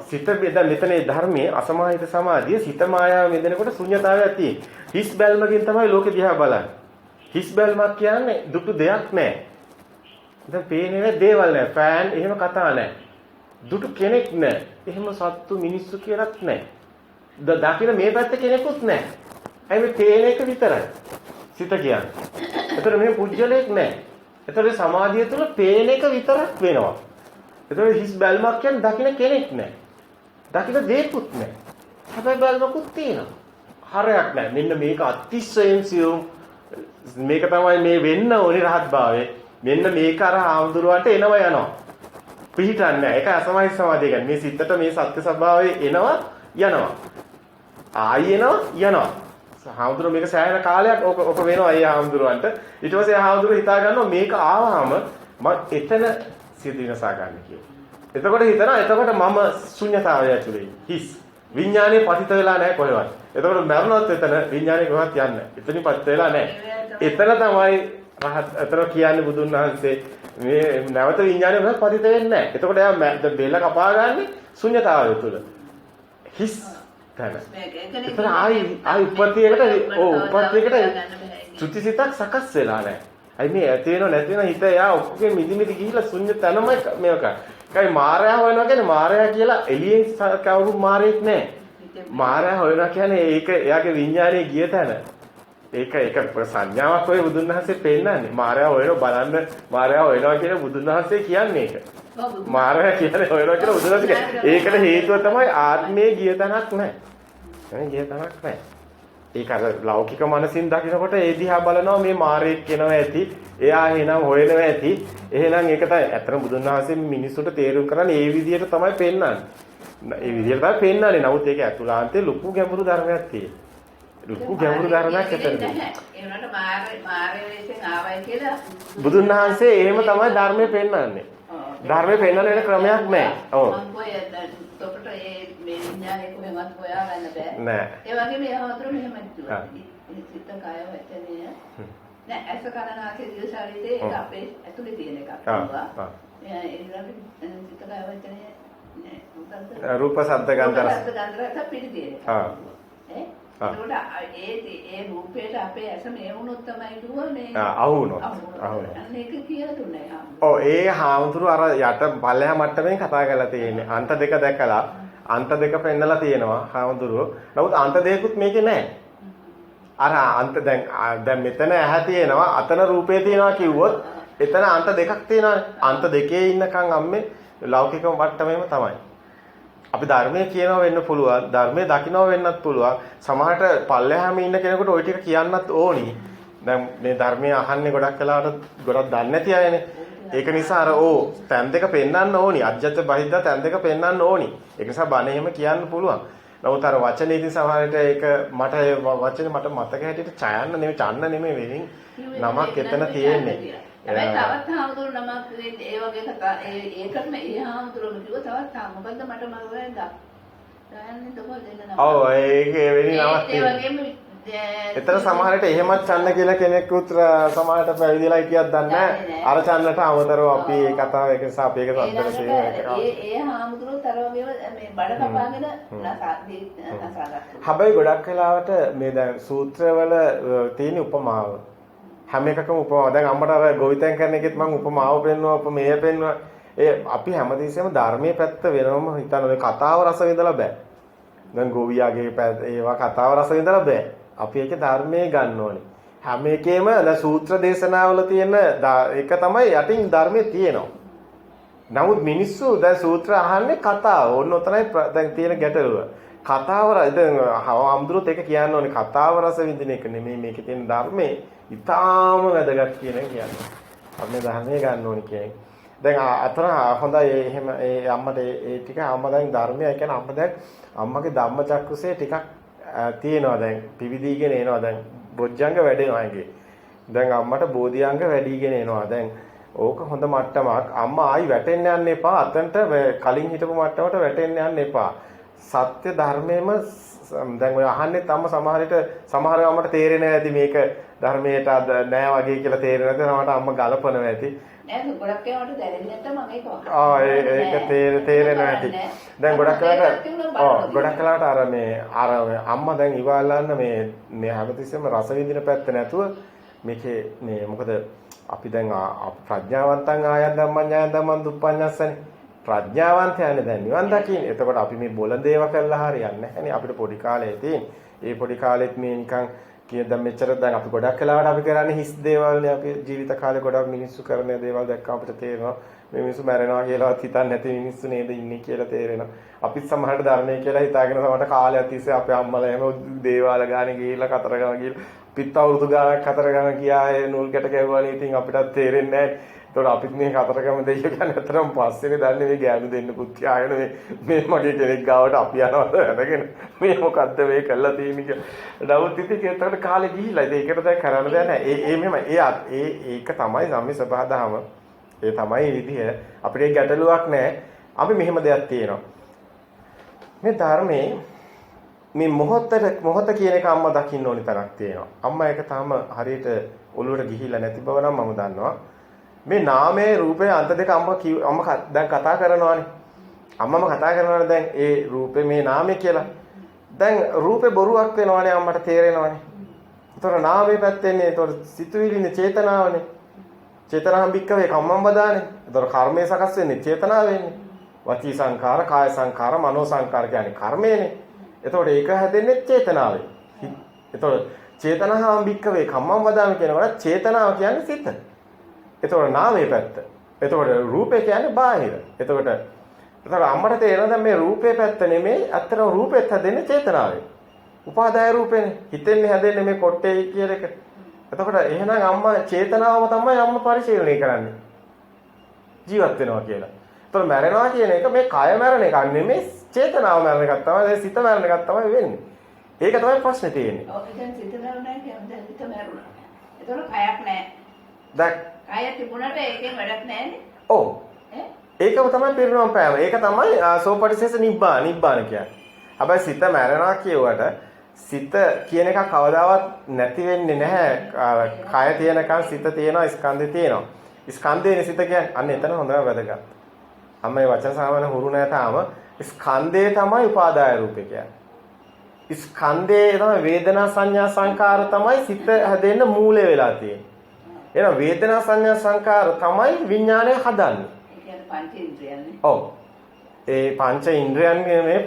සිත බෙදා මෙතනේ ධර්මයේ අසමාහිත සමාධිය සිත මායාව මෙදෙනකොට ශුන්‍යතාවයක් තියෙන්නේ. හිස් බැල්මකින් තමයි ලෝකෙ දිහා බලන්නේ. හිස් බැල්මක් කියන්නේ දුටු දෙයක් නෑ. දැන් පේන්නේ දේවල් නෑ. ෆෑන් එහෙම කතා නෑ. දුටු කෙනෙක් නෑ. එහෙම සත්තු මිනිස්සු කියලාත් නෑ. දකින්න මේ පැත්තේ කෙනෙකුත් නෑ. ඇයි මේ පේන එක විතරයි. සිත කියන්නේ. ඒතර මේ පුජ්‍යලයක් නෑ. එතකොට සමාධිය තුළ පේන එක විතරක් වෙනවා. එතකොට හිස් බැල්මක් කියන්නේ දකින්න කෙනෙක් නැහැ. දකින්න දෙයක්වත් නැහැ. හැබැයි බැල්මකුත් තියෙනවා. හරයක් නැහැ. මෙන්න මේක අතිශයින් සියුම් මේක තමයි මේ වෙන්න ඕනි රහත් භාවයේ. මෙන්න මේක අර ආම්දුරවන්ට එනවා යනවා. පිහිටන්නේ නැහැ. ඒක අසමයි සමාධිය කියන්නේ. මේ සිතට මේ සත්‍ය ස්වභාවයේ එනවා යනවා. ආයි එනවා යනවා. හාමුදුරුවෝ මේක සෑහෙන කාලයක් ඔක වෙනවා ඒ හාමුදුරුවන්ට. ඊට පස්සේ හාමුදුරුවෝ හිතා ගන්නවා මේක ආවහම මම එතන සිත විනසා ගන්න කියලා. එතකොට හිතනවා එතකොට මම ශුන්‍යතාවය ඇතුලේ හිස්. විඥානේ පතිත වෙලා නැහැ කොහෙවත්. එතකොට මරණවත් එතන විඥානේ කොහෙවත් යන්නේ නැහැ. එතනින් පතිත වෙලා නැහැ. එතන තමයි රහත් අතර කියන්නේ බුදුන් වහන්සේ මේ නැවත විඥානේ මොකද පතිත වෙන්නේ නැහැ. එතකොට එයා බෙල්ල කපා ගන්නේ ශුන්‍යතාවය තුල. හිස් තන. ඒතර ආයි උපත්යකට චුතිසිතක් සකස් වෙලා නැහැ. අයි මේ ඇති වෙනව නැති වෙනව හිත එයා ඔක්කොගේ මිදි ගිහිල්ලා ශුන්‍ය තනමයි මේක. ඒකයි මායя හොයනවා කියන්නේ මායя කියලා එළියෙන් කවුරු මාරෙක් නැහැ. මායя හොයනවා කියන්නේ ඒක එයාගේ විඥානයේ ගිය තැන. ඒක සංඥාවක් ඔය බුදුන් වහන්සේ පෙන්නන්නේ. මායя හොයනවා බලන්න මායя හොයනවා කියන බුදුන් වහන්සේ කියන්නේ ඒක. මායя කියන්නේ හොයනවා කියලා බුදුන් වහන්සේ කියන්නේ. ඒකට හේතුව තමයි ආත්මයේ ගිය තැනක් නැහැ. එහෙනම් ගිය තැනක් නැහැ. ඒක අර ලෞකික මනසින් දකිනකොට ඒ දිහා බලනවා මේ මාරෙක් කෙනවා ඇති. එයා එහෙනම් හොයනවා ඇති. එහෙනම් ඒක තමයි ඇත්තම බුදුන් වහන්සේ මිනිස්සුන්ට තේරුම් කරන්නේ ඒ විදිහට තමයි පෙන්නන්නේ. ඒ විදිහට තමයි පෙන්නන්නේ. නමුත් ඒක ඇතුළාන්තේ ලොකු ගැඹුරු ධර්මයක් තියෙනවා. ලොකු ගැඹුරු ධර්මයක් ඇතනදී. ඒ වුණාට මාරේ වෙලෙන් ආවයි කියලා බුදුන් වහන්සේ එහෙම තමයි ධර්මයේ පෙන්නන්නේ. ධර්මයේ පෙන්නන වෙන ක්‍රමයක් නැහැ. ඔව්. ඔකට ඒ මේ විඥානේ කොහෙවත් හොයාගන්න බෑ. නෑ. ඒ වගේ මේ හතර මෙහෙම කිව්වා. සිත කය වචනය නෑ ඇස කන නාසය දිව ශරීරය ඒක අපේ ඇතුලේ තියෙන එකක් කිව්වා. ඒකට සිත කය වචනය නෑ මොකද්ද? රූප ශබ්ද ගන්ධ රස. ශබ්ද ගන්ධ රස පිළිදෙන. ඒ රූපේට අපේ ඇස මේ වුණොත් තමයි දුව මේ අහු වුණොත්. අන්න ඒක කියලා දුන්නේ. ඔව් ඒ හාමුදුරු අර යට පල්ලෙහා මට්ටමින් කතා කරලා තියෙන්නේ. අන්ත දෙක දැකලා අන්ත දෙක පෙන්නලා තියෙනවා හාමුදුරුවෝ. නමුත් අන්ත දෙකකුත් මේකේ නැහැ. අර අන්ත දැන් මෙතන ඇහැ තියෙනවා අතන රූපේ තියෙනවා කිව්වොත් එතන අන්ත දෙකක් තියෙනවානේ. අන්ත දෙකේ ඉන්නකම් අම්මේ ලෞකික මට්ටමේම තමයි. අපි ධර්මයේ කියනවා වෙන්න පුළුවන් ධර්මයේ දකින්නවා වෙන්නත් පුළුවන් සමහරට පල්ලෙහාම ඉන්න කෙනෙකුට ওই ටික කියන්නත් ඕනි දැන් මේ ධර්මයේ අහන්නේ ගොඩක් වෙලාවට ගොඩක් දන්නේ නැති අයනේ ඒක නිසා අර තැන් දෙක පෙන්වන්න ඕනි අජ්ජත් බහිද්දා තැන් දෙක පෙන්වන්න ඕනි ඒක නිසා බණ එහෙම කියන්න පුළුවන් නමුත් අර වචනේදී සමහරට ඒක මට වචනේ මට මතක හැටියට ඡයන්න නෙමෙයි චන්න නෙමෙයි වෙලින් නමක් එතන තියෙන්නේ හැබැයි තවත් හාමුදුරු නමක් ඒ වගේ කතා ඒකටම ඒ හාමුදුරුවෝ කිව්ව තවත් මොකද්ද මට මම දැනන්නේ තෝම දෙන්න නම. ඔව් ඒක වෙලි නමක් ඒ වගේම එතන සමහරට එහෙමත් චන්න කියලා කෙනෙකුත් සමහරට පැවිදිලා හිටියක් දන්නේ නැහැ. අර චන්නට අමතරව අපි ඒ කතාව එක නිසා අපි ඒක සම්බන්ධ තියෙනවා. ඒ හාමුදුරුවෝ තර වගේම මේ බඩ කපාගෙන නසාගත්තා. හැබැයි ගොඩක් වෙලාවට මේ දැන් සූත්‍රවල තියෙන උපමාව හැම එකකම උපමාව. දැන් අම්මට අර ගොවිතැන් කරන එකෙත් මම උපමාව පෙන්නුවා, උපමේය පෙන්නුවා. ඒ අපි හැමදෙස්සෙම ධර්මයේ පැත්ත වෙනවම හිතන ඔය කතාව රස විඳලා බෑ. දැන් ගෝවියාගේ ඒවා කතාව රස විඳලා බෑ. අපි ඒකේ ධර්මයේ ගන්න ඕනේ. හැම එකේම දැන් සූත්‍ර දේශනාවල තියෙන එක තමයි යටින් ධර්මයේ තියෙනවා. නමුත් මිනිස්සු දැන් සූත්‍ර අහන්නේ කතාව. ඕන්න ඔතනයි දැන් තියෙන ගැටලුව. කතාව දැන් අම්දුරුත් ඒක කියන්න ඕනේ කතාව රස විඳින එක නෙමෙයි මේකේ තියෙන ධර්මයේ ඊටාම වැදගත් කියන එක කියන්නේ. අපි ධර්මයේ ගන්න ඕනේ කියන්නේ. දැන් අතන හොඳයි එහෙම ඒ අම්මට ඒ ටික අම්මා දැන් ධර්මය කියන්නේ අම්මා දැන් අම්මගේ ධම්මචක්කුසේ ටිකක් තියෙනවා දැන් පිවිදීගෙන එනවා දැන් බොජ්ජංග වැඩෙනවා ඇඟේ. දැන් අම්මට බෝධිඅංග වැඩිගෙන එනවා. දැන් ඕක හොඳ මට්ටමක්. අම්මා ආයි වැටෙන්න යන්න එපා. අතන්ට කලින් හිටපු මට්ටමට වැටෙන්න යන්න එපා. සත්‍ය ධර්මයේම දැන් ඔය අහන්නේ තම සමහරව අම්මට තේරෙන්නේ නැති මේක ධර්මයට නෑ වගේ කියලා තේරෙන්නේ නැති සමහරට අම්මා ගලපනවා ඇති. නෑ ගොඩක් ඒවාට දැනෙන්නේ නැත්නම් මම ඒක ඒක තේරෙනවා ඇති. දැන් ගොඩක් වෙලාවට අර අම්මා දැන් ඉවල්ලන්න මේ හැමතිස්සෙම රස විඳින පැත්ත නැතුව මේකේ මේ මොකද අපි දැන් ප්‍රඥාවන්තං ආයන් ධම්මං ඥායන් ධම්මං දුප්පඤ්ඤස්සනේ ප්‍රඥාවන්තයනේ දැන් නිවන් දකින්නේ. එතකොට අපි මේ බොළඳ ඒවා කළා හරියන්නේ නැහැනේ. අපිට පොඩි කාලේ තියෙන. ඒ පොඩි කාලෙත් මේ නිකන් කියන දැන් මෙච්චර දැන් අපි ගොඩක් වෙලාවට අපි කරන්නේ හිස් දේවල්නේ අපි ජීවිත කාලේ ගොඩක් මිනිස්සු කරන දේවල් දැක්කම අපිට තේරෙනවා මේ මිනිස්සු මැරෙනවා කියලාවත් හිතන්නේ නැති මිනිස්සු නේද ඉන්නේ කියලා තේරෙනවා. අපිත් සමහරට ධර්මයේ කියලා හිතාගෙන සමහරට කාලයක් තිස්සේ අපේ අම්මලා එහෙම දේවාල ගානේ ගිහිල්ලා කතර ගාන ගිහිල්ලා පිට අවුරුදු ගානක් කතර ගාන ගියා ඒ නූල් ගැට ගැව්වානේ. ඉතින් අපිටත් තේරෙන්නේ නැහැ. ඒතකොට අපිත් මේ කතරගම දෙයියෝ කියන්නේ අතරම පස්සේනේ දන්නේ මේ ගෑනු දෙන්න පුත්‍ය ආගෙන මේ මගේ කෙනෙක් ගාවට අපි යනවා අරගෙන මේ මොකද්ද මේ කළා තියෙන්නේ කියලා. නමුත් ඉතින් ඒකට කාලේ ගිහිලා ඉතින් ඒකට දැන් කරන්න දෙයක් නැහැ. ඒ මෙහෙම ඒක තමයි සම්මි සබහාදහම. ඒ තමයි විදිය. අපිට ගැටලුවක් නැහැ. අපි මෙහෙම දෙයක් තියෙනවා. මේ ධර්මයේ මේ මොහොත කියන එක අම්මා දකින්න ඕනි තරක් තියෙනවා. අම්මා ඒක තාම හරියට ඔළුවට ගිහිල්ලා නැති බව නම් මම දන්නවා. මේ නාමයේ රූපයේ අන්ත දෙක අම්මා දැන් කතා කරනවානේ. අම්මම කතා කරනවානේ දැන් ඒ රූපේ මේ නාමය කියලා. දැන් රූපේ බොරුවක් වෙනවානේ අම්මට තේරෙනවානේ. ඒතර නාමයේ පැත්තෙන්නේ ඒතර සිතුවිලිනේ චේතනාවනේ. චේතනාම් බික්කවේ කම්මම් බදානේ. ඒතර කර්මයේ සකස් වෙන්නේ චේතනාවෙන්නේ. වචී සංඛාර, කාය සංඛාර, මනෝ සංඛාර කියන්නේ කර්මයනේ. එතකොට ඒක හැදෙන්නේ චේතනාවෙන්. එතකොට චේතනාම් බික්කවේ කම්මම් බදානේ කියනකොට චේතනාව කියන්නේ සිත. එතකොට නාමයේ පැත්ත. එතකොට රූපේ කියන්නේ බාහිර. එතකොට අම්මට තේරෙනවා දැන් මේ රූපේ පැත්ත නෙමෙයි අත්‍තරම රූපෙත් හැදෙන්නේ චේතනාවෙන්. උපාදාය රූපේනේ. හිතෙන්නේ හැදෙන්නේ මේ කොට්ටේ කියන එක. එතකොට එහෙනම් අම්මා චේතනාවම තමයි අම්මා පරිශීලනය කරන්නේ. ජීවත් වෙනවා කියලා. එතකොට මැරෙනවා කියන එක මේ කය මැරෙන එකක් නෙමෙයි චේතනාව මැරෙන එකක් තමයි සිත මැරෙන එකක් තමයි වෙන්නේ. ඒක තමයි ප්‍රශ්නේ තියෙන්නේ. ඔව් දැන් සිත මැරුණා කියන්නේ දැන් සිත මැරුණා. එතකොට කයක් නැහැ. දැන් කය තිබුණාට ඒකෙන් වැඩක් නැහැනේ. ඔව්. ඒකම තමයි පිරිනොම් පෑම. ඒක තමයි සෝපටිසේස නිබ්බාන කියන්නේ. හැබැයි සිත මැරෙනවා කියුවට සිත කියන එක කවදාවත් නැති වෙන්නේ නැහැ. කය තියෙනකන් සිත තියෙනවා, ස්කන්ධය තියෙනවා. ස්කන්ධයනේ සිත කියන්නේ. අන්න එතන හොඳම වැදගත්. අම්මේ වචන සාමාන්‍ය හුරු නැහැ තාම. ස්කන්ධය තමයි උපාදාය රූපේ කියන්නේ. ස්කන්ධයේ තමයි වේදනා සංඥා සංකාර තමයි සිත හැදෙන්න මූලය වෙලා තියෙන්නේ. එහෙනම් වේදනා සංඥා සංකාර තමයි විඥානය හදන්නේ. ඒ කියන්නේ පංච ඉන්ද්‍රියන්නේ. ඔව්. ඒ පංච ඉන්ද්‍රියන්ගේ මේ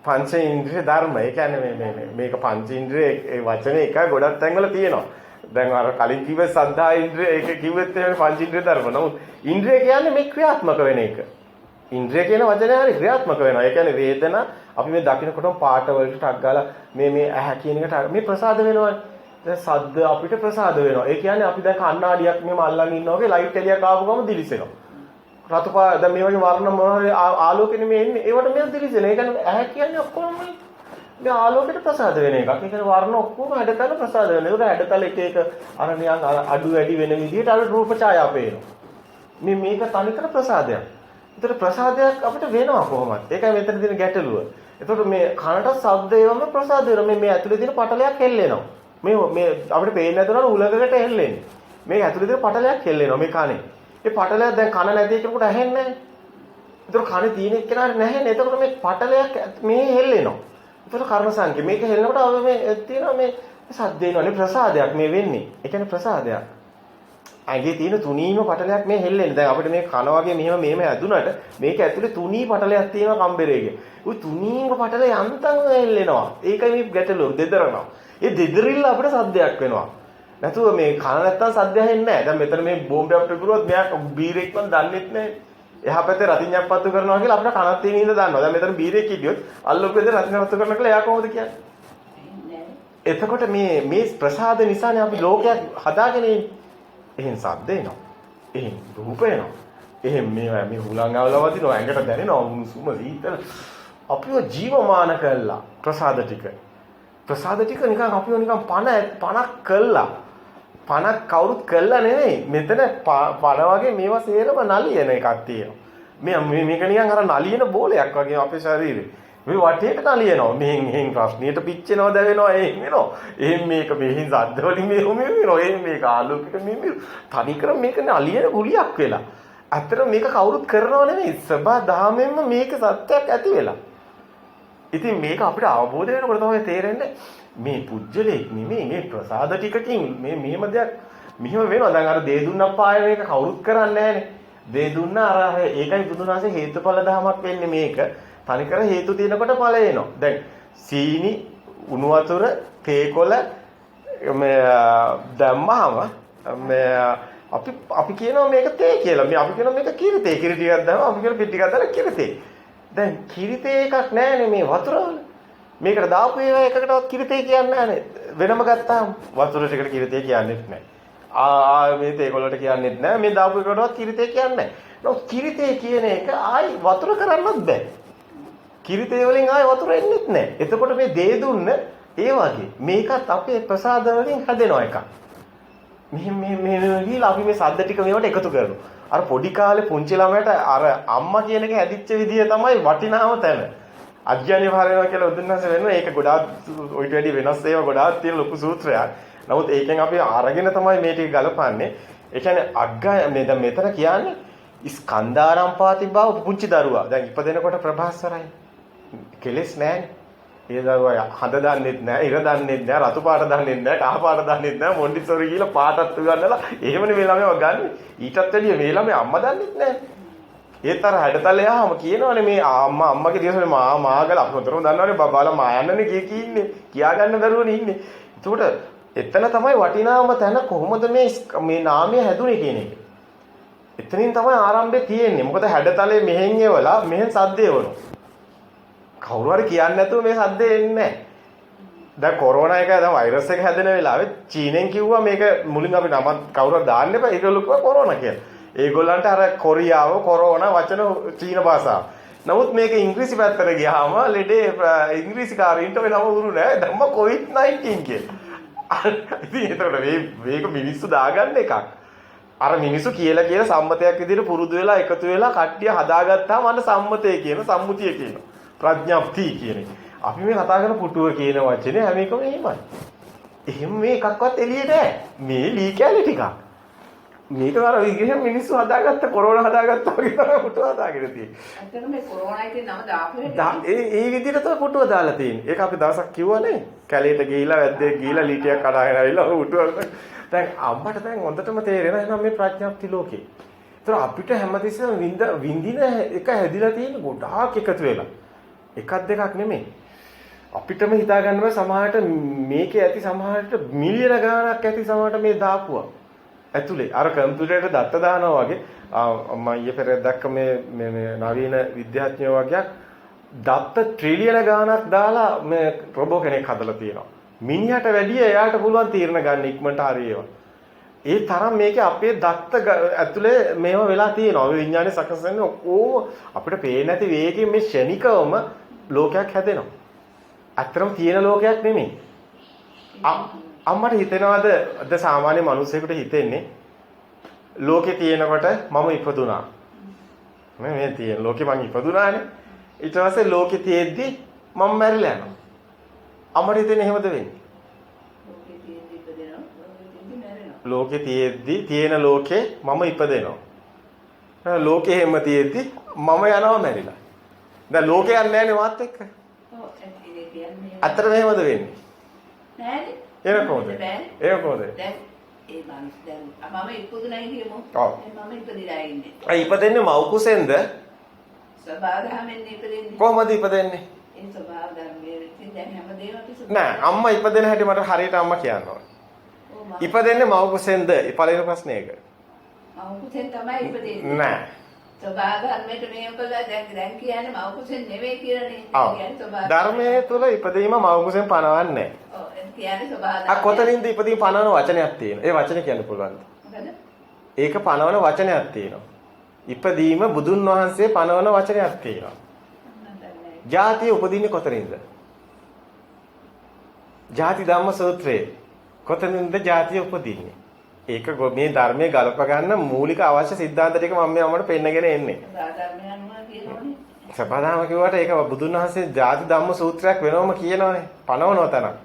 පංච ඉන්ද්‍රිය ධර්ම. ඒ කියන්නේ මේක පංච ඉන්ද්‍රිය ඒ වචනේ එක ගොඩක් තැන්වල තියෙනවා. දැන් අර කලින් කිව්වේ සද්ධා ඉන්ද්‍රිය ඒක කිව්වෙත් එහෙම පංච ඉන්ද්‍රිය ධර්ම. නමුත් ඉන්ද්‍රිය කියන්නේ මේ ක්‍රියාත්මක වෙන එක. ඉන්ද්‍රිය කියන වචනේ හරි ක්‍රියාත්මක වෙනවා. ඒ කියන්නේ වේදනා අපි මේ දකින්නකොටම පාට වලට ටක් ගාලා මේ ඇහැ කියන එකට මේ ප්‍රසාද වෙනවනේ. දැන් සද්ද අපිට ප්‍රසාද වෙනවා. ඒ කියන්නේ අපි දැන් කණ්ණාඩියක් මෙහෙම අල්ලන් ඉන්නවා වගේ ලයිට් එළියක් ආපු ගමන් දිලිසෙනවා. රතුපා දැන් මේ වගේ වර්ණ මොනවද ආලෝකෙනේ මේ එන්නේ. ඒවට මේ දිලිසෙනවා. ඒ කියන්නේ ඇහැ කියන්නේ ඔක්කොම මේ ආලෝකයට ප්‍රසාද වෙන එකක්. ඒ කියන්නේ වර්ණ ඔක්කොම හැඩතල ප්‍රසාද වෙනවා. ඒක හැඩතල එක එක අර නියන් අඩු වැඩි වෙන විදිහට අර රූප ඡායාව පේනවා. මේක තනිකර ප්‍රසාදයක්. ඒතර ප්‍රසාදයක් අපිට වෙනවා කොහොමද? ඒකයි මෙතන තියෙන ගැටලුව. එතකොට මේ කනට ශබ්ද ඒවම ප්‍රසාද වෙනවා. මේ ඇතුලේ තියෙන පටලයක් හෙල්ලෙනවා. මේ අපිට පේන්නේ නැතුනට උලකකට හෙල්ලෙන්නේ. මේක ඇතුලේ තියෙන පටලයක් හෙල්ලෙනවා මේ කනේ. ඒ පටලයක් දැන් කන නැති කෙනෙකුට ඇහෙන්නේ නැහැ. ඒතර කනේ තියෙන එක්කනට නැහෙන්නේ. එතකොට මේ පටලයක් මේ හෙල්ලෙනවා. ඒතර කර්ම සංකේ මේක හෙල්ලනකොට අපි මේ තියෙනවා මේ සද්ද එනවනේ ප්‍රසාදයක් මේ වෙන්නේ. ඒ කියන්නේ ප්‍රසාදයක්. ඇඟේ තියෙන තුනීම පටලයක් මේ හෙල්ලෙන්නේ. දැන් අපිට මේ කන වගේ මෙහෙම ඇදුනට මේක ඇතුලේ තුනී පටලයක් තියෙනවා කම්බරේගේ. ওই තුනීම පටලය යන්තම් හෙල්ලෙනවා. ඒකයි මේ ගැටලුව දෙදරනවා. ඒ දෙදරිල්ල අපිට සද්දයක් වෙනවා. නැතුව මේ කන නැත්තම් සද්ද ඇහෙන්නේ නැහැ. දැන් මෙතන මේ බෝම්බයක් පිපුරුවොත් මෙයා බීරෙක් වන් දන්නෙත් නැහැ. එහා පැත්තේ රතිඤ්ඤක් පත්තු කරනවා කියලා අපිට කනත් තියෙන ඉඳ දන්නවා. දැන් මෙතන බීරෙක් හිටියොත් අල්ලපු දෙද රතිඤ්ඤ පත්තු කරනවා කියලා එයා කොහොමද කියන්නේ? එතකොට මේ ප්‍රසාද නිසානේ අපි ලෝකයක් හදාගෙන ඉන්නේ. එහෙන් සද්ද එනවා. එහෙන් රූප එනවා. එහෙන් මේ හුලං අවලව දිනවා ඇඟට දැනෙනවා උණුසුම සීතල. අපිව ජීවමාන කළා ප්‍රසාද ටික. ප්‍රසාද ටික නිකන් අපිව නිකන් පණක් කළා. පණක් කවුරුත් කළා නෙවෙයි. මෙතන පණ වගේ මේවා සේරම නලියන එකක් තියෙනවා. මේක නිකන් අර නලියන බෝලයක් වගේ අපේ ශරීරේ. මේ වටේට නලියනවා. මෙහෙන් රස්නියට පිච්චෙනවා දැවෙනවා එහෙම වෙනවා. එහෙන් මේක මෙහෙන් සද්ද වලින් මෙහෙම වෙනවා. එහෙන් මේක ආලෝකයක මෙහෙම තනිකර මේක නලියන ගුලියක් වෙලා. අතර මේක කවුරුත් කරනව නෙවෙයි. සබා දහමෙන්ම මේක සත්‍යයක් ඇති වෙලා. ඉතින් මේක අපිට අවබෝධ වෙනකොට තමයි තේරෙන්නේ මේ පුජ්‍යලෙක් නෙමෙයි මේ ප්‍රසාද ටිකකින් මේ මෙහෙම දෙයක් මෙහෙම වෙනවා. දැන් අර දේ දුන්නක් පායන එක කවුරුත් කරන්නේ නැහනේ. දේ දුන්න අර ඒකයි බුදුන් වහන්සේ හේතුඵල ධමයක් වෙන්නේ මේක. තනිකර හේතු තියෙනකොට ඵල එනවා. දැන් සීනි උණු වතුර තේකොළ මේ දැම්මහම මේ අපි කියනවා මේක තේ කියලා. අපි කියනවා මේක කිරි තේ. කිරි ටිකක් දැම්මම අපි කියනවා පිටි ටිකක් දාලා කිරි තේ. දැන් කිරි තේ එකක් නැහැනේ මේ වතුරවල. මේකට දාපු ඒවා එකකටවත් කිරි තේ කියන්නේ නැහැනේ. වෙනම ගත්තාම වතුර ටිකට කිරි තේ කියන්නේත් නැහැ. මේ තේ කොළට කියන්නේත් නැහැ. මේ දාපු එකකටවත් කිරි තේ කියන්නේ නැහැ. නෝ කිරි තේ කියන එක ආයි වතුර කරන්නත් බෑ. කිරි තේ වලින් ආයි වතුර එන්නේත් නැහැ. එතකොට මේ දේ දුන්න ඒ වගේ මේකත් අපේ ප්‍රසාද වලින් හැදෙනවා එකක්. මෙහෙම ගිහලා අපි මේ සද්ද ටික මේවට එකතු කරනවා. අර පොඩි කාලේ පුංචි ළමයට අර අම්මා කියන එක හැදිච්ච විදිය තමයි වටිනාම තැන. අඥානිය භාරේනවා කියලා උදුන්නස වෙනවා. ඒක ගොඩාක් ඔයිට වැඩි වෙනස් ඒවා ගොඩාක් තියෙන ලොකු සූත්‍රයක්. නමුත් ඒකෙන් අපි අරගෙන තමයි මේ ටික ගලපන්නේ. ඒ කියන්නේ අග්ගය මේ දැන් මෙතන කියන්නේ ස්කන්ධාරම් පාති බව පුංචි දරුවා. දැන් ඉපදෙනකොට ප්‍රභාස්වරයි. කෙලස් නැහැනේ. ඒ දරුවා හඳ දන්නෙත් නැහැ, ඉර දන්නෙත් නැහැ, රතු පාට දන්නෙත් නැහැ, කහ පාට දන්නෙත් නැහැ, මොන්ටිසෝරි කියලා පාටත් උගන්නලා එහෙමනේ මේ ළමයව ගන්න. ඊටත් වැඩිය මේ ළමයා අම්මා දන්නෙත් නැහැ. ඒත් අර හැඩතලේ ආවම කියනවනේ මේ අම්මගේ දිවසේ මාගල අපි හොඳටම දන්නවනේ බබාලා මායන්නනේ කී ඉන්නේ. කියා ගන්න දරුවනේ ඉන්නේ. ඒකට එතන තමයි වටිනාම තැන කොහොමද මේ නාමය හැදුනේ කියන එක. එතනින් තමයි ආරම්භය තියෙන්නේ. මොකද හැඩතලේ මෙහෙන් එවලා මෙහෙන් සද්දේ වුණා. කවුරු හරි කියන්නේ නැතුව මේ සද්දේ එන්නේ නැහැ. දැන් කොරෝනා එක දැන් වෛරස් එක හැදෙන වෙලාවෙත් චීනෙන් කිව්වා මේක මුලින් අපි නමත් කවුරුහරි දාන්න එපා. ඒගොල්ලෝ කිව්වා කොරෝනා කියලා. ඒගොල්ලන්ට අර කොරියාව කොරෝනා වචන චීන භාෂාව. නමුත් මේක ඉංග්‍රීසි පැත්තට ගියාම ලෙඩේ ඉංග්‍රීසි කාරින්ට වෙනම උරු නෑ. ධම්ම COVID-19 කියලා. ඉතින් ඒතකොට මේක මිනිස්සු දාගන්න එකක්. අර මිනිස්සු කියලා සම්මතයක් විදිහට පුරුදු වෙලා එකතු වෙලා කට්ටිය හදාගත්තාම අන්න සම්මතය කියන සම්මුතිය කියන ප්‍රඥාප්තිය කියන එක. අපි මේ කතා කරන පුටුව කියන වචනේ හැම එකම එහෙමයි. එහෙම මේ එකක්වත් එළියේ නෑ. මේ ලී කැලේ ටිකක්. මේක අර විග්‍රහ මිනිස්සු හදාගත්ත කොරෝනා හදාගත්තා වගේ තමයි පුටුව හදාගෙන තියෙන්නේ. ඇත්තටම මේ කොරෝනා එකේ නම දාපු හැටි ඒ විදිහට තමයි පුටුව දාලා තියෙන්නේ. ඒක අපි දවසක් කිව්වනේ. කැලේට ගිහිලා වැද්දෙක් ගිහිලා ලීටියක් කඩාගෙන ආවිලා පුටුව. දැන් අම්මට දැන් හොඳටම තේරෙනවා එහෙනම් මේ ප්‍රඥාප්ති ලෝකේ. ඒතර අපිට හැමතිස්සෙම විඳින එක හැදිලා තියෙන ගොඩාක් එකතු වෙලා. එකක් දෙකක් නෙමෙයි. අපිටම හිතා ගන්න බෑ සමහරට මේකේ ඇති සමහරට මිලියන ගණනක් ඇති සමහරට මේ දාපුවා. ඇතුලේ අර කම්පියුටරේට දත්ත දානවා වගේ මම ඊයේ පෙරේද දැක්ක මේ නවීන විද්‍යාඥයෝ වගේක් දත්ත ට්‍රිලියන ගණනක් දාලා මේ රොබෝ කෙනෙක් හදලා තියෙනවා. මිනිහට වැඩිය එයාට පුළුවන් තීරණ ගන්න ඉක්මනට හරියව. ඒ තරම් මේකේ අපේ දත්ත ඇතුලේ මේව වෙලා තියෙනවා. ඔය විඥානේ සකස් වෙන්නේ ඔක්කොම අපිට පේන්නේ නැති වේගයෙන් මේ ෂණිකවම ලෝකයක් හැදෙනවා. අත්‍තරම තියෙන ලෝකයක් නෙමෙයි. අම්මට හිතෙනවද අද සාමාන්‍ය මිනිස්සෙකුට හිතෙන්නේ ලෝකේ තියෙනකොට මම ඉපදුනා. මේ තියෙන ලෝකේ මං ඉපදුනානේ. ඊට පස්සේ ලෝකේ තියෙද්දි මම මැරිලා යනවා. අම්මට හිතෙන්නේ එහෙමද වෙන්නේ? ලෝකේ තියෙද්දි තියෙන ලෝකේ මම ඉපදෙනවා. ලෝකේ හැම තියෙද්දි මම යනවා මැරිලා. දැන් ලෝකේ යන්නේ නැහැනේ මාත් එක්ක. ඔව් ඒ කියන්නේ අතර මෙහෙමද වෙන්නේ? නෑනේ. ඒක කොහොමද? ඒක කොහොමද? දැන් ඒ මං දැන් මම ඉපදුණයි කියමු. ඔව්. මම ඉපදිලා ඉන්නේ. ඉපදෙන්නේ මව් කුසෙන්ද? ස්වභාවයෙන් ඉපදෙන්නේ. කොහොමද ඉපදෙන්නේ? ඒ ස්වභාව ධර්මයේ ඉතින් දැන් හැමදේම අපි නෑ අම්මා ඉපදෙන හැටි මට හරියට අම්මා කියන්න ඕනේ. ඉපදෙන්නේ මව් කුසෙන්ද? පළවෙනි ප්‍රශ්නේ ඒක. මව් කුසෙන් තමයි ඉපදෙන්නේ. නෑ. ස්වභාව ධර්මයට මේක දැන් කියන්නේ මව් කුසෙන් නෙවෙයි කියලානේ. කියන්නේ ස්වභාව. ධර්මයේ තුල ඉපදීම මව් කුසෙන් පනවන්නේ නෑ. ඔව් ඒ කියන්නේ ස්වභාව. කොතනින්ද ඉපදීම පනවන වචනයක් තියෙනවා. ඒ වචනේ කියන්න පුළුවන්ද? මොකද? ඒක පනවන වචනයක් තියෙනවා. ඉපදීම බුදුන් වහන්සේ පනවන වචනයක් තියෙනවා. ජාතිය උපදින්නේ කොතනින්ද? ජාති ධම්ම සූත්‍රයේ කොතනින්ද ජාතිය උපදින්නේ? ඒක මේ ධර්මයේ ගලප ගන්න මූලික අවශ්‍ය સિદ્ધාන්ත ටික මම මේ අමකට පෙන්නගෙන එන්නේ. ධර්මය අනුව කියනෝනේ. සබදාම කිව්වට ඒක බුදුන් වහන්සේ ජාති ධම්ම සූත්‍රයක් වෙනවම කියනවනේ. පනවනව තනක්.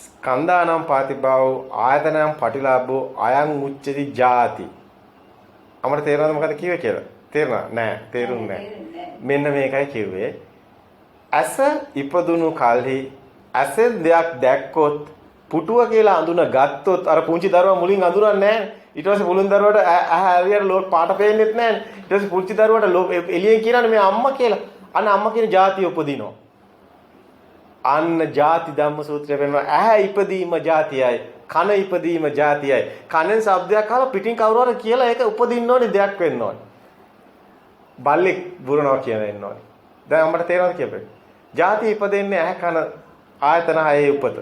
ස්කන්ධානම් පාතිභාව ආයතනනම් පටිලාභෝ අයං උච්චති ජාති. අපිට තේරෙනවද මොකද කිව්වේ කියලා? තේරුණා? නෑ, තේරුන්නේ නෑ. මෙන්න මේකයි කිව්වේ. ඇස ඉපදුණු කල්හි ඇසෙන් දෙයක් දැක්කොත් පුටුව කියලා අඳුන ගත්තොත් අර පුංචි දරුවා මුලින් අඳුරන්නේ නැහැ. ඊට පස්සේ මුලින් දරුවාට හරියට ලෝක පාට පේන්නේත් නැහැ. ඊට පස්සේ පුංචි දරුවාට එළියෙන් කියනනේ මේ අම්මා කියලා. අන්න අම්මා කියන જાතිය උපදිනවා. අන්න ಜಾති ධම්ම සූත්‍රය වෙනවා. ඇහැ ඉපදීම ಜಾතියයි. කන ඉපදීම ಜಾතියයි. කනෙන් ශබ්දයක් අහලා පිටින් කවුරු හරි කියලා ඒක උපදින්න ඕනේ දෙයක් වෙන්න ඕනේ. බල්ලෙක් බුරනවා කියන එන්න ඕනේ. දැන් අපිට තේරෙනවද කියපේ? ಜಾති ඉපදෙන්නේ ඇහැ කන ආයතන හයේ උපත.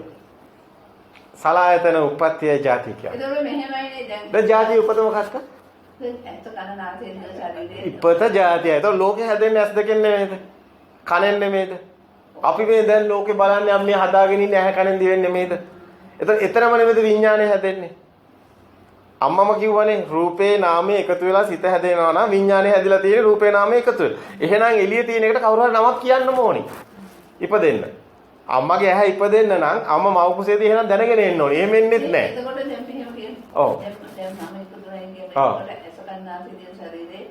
සලආයතන උප්පත්තිය ಜಾති කියන්නේ. ඒක මෙහෙමයිනේ දැන්. දැන් ಜಾති උපත මොකක්ද? ඇත්ත කන නාසයෙන් ශරීරේ. ඉපත ಜಾතියයි. ඒක ලෝකේ හැදෙන්නේ ඇස් දෙකෙන් නෙමෙයිද? කනෙන් නෙමෙයිද? අපි මේ දැන් ලෝකේ බලන්නේ අපි හදාගෙන ඉන්නේ ඇහැ කනෙන් දිවෙන් නෙමෙයිද? එතරම් නෙමෙයිද විඥානය හැදෙන්නේ? අම්මම කිව්වනේ රූපේ නාමයේ එකතු වෙලා සිත හැදෙනවා නම් විඥානය හැදිලා තියෙන්නේ රූපේ නාමයේ එකතු වෙලා. එහෙනම් එළියේ තියෙන එකට කවුරු හරි නමක් කියන්නම ඕනි. ඉපදෙන්න. අම්මගේ ඇහැ ඉපදෙන්න නම් අම්මා මව කුසේදී එහෙනම් දැනගෙන එන්න ඕනි. එහෙම එන්නෙත් නැහැ. එතකොට දැන් මෙහෙම කියන්නේ. ඔව්. දැන් මම ඉපදුනා කියන්නේ ඇසකන්නාසිදී ශරීරේ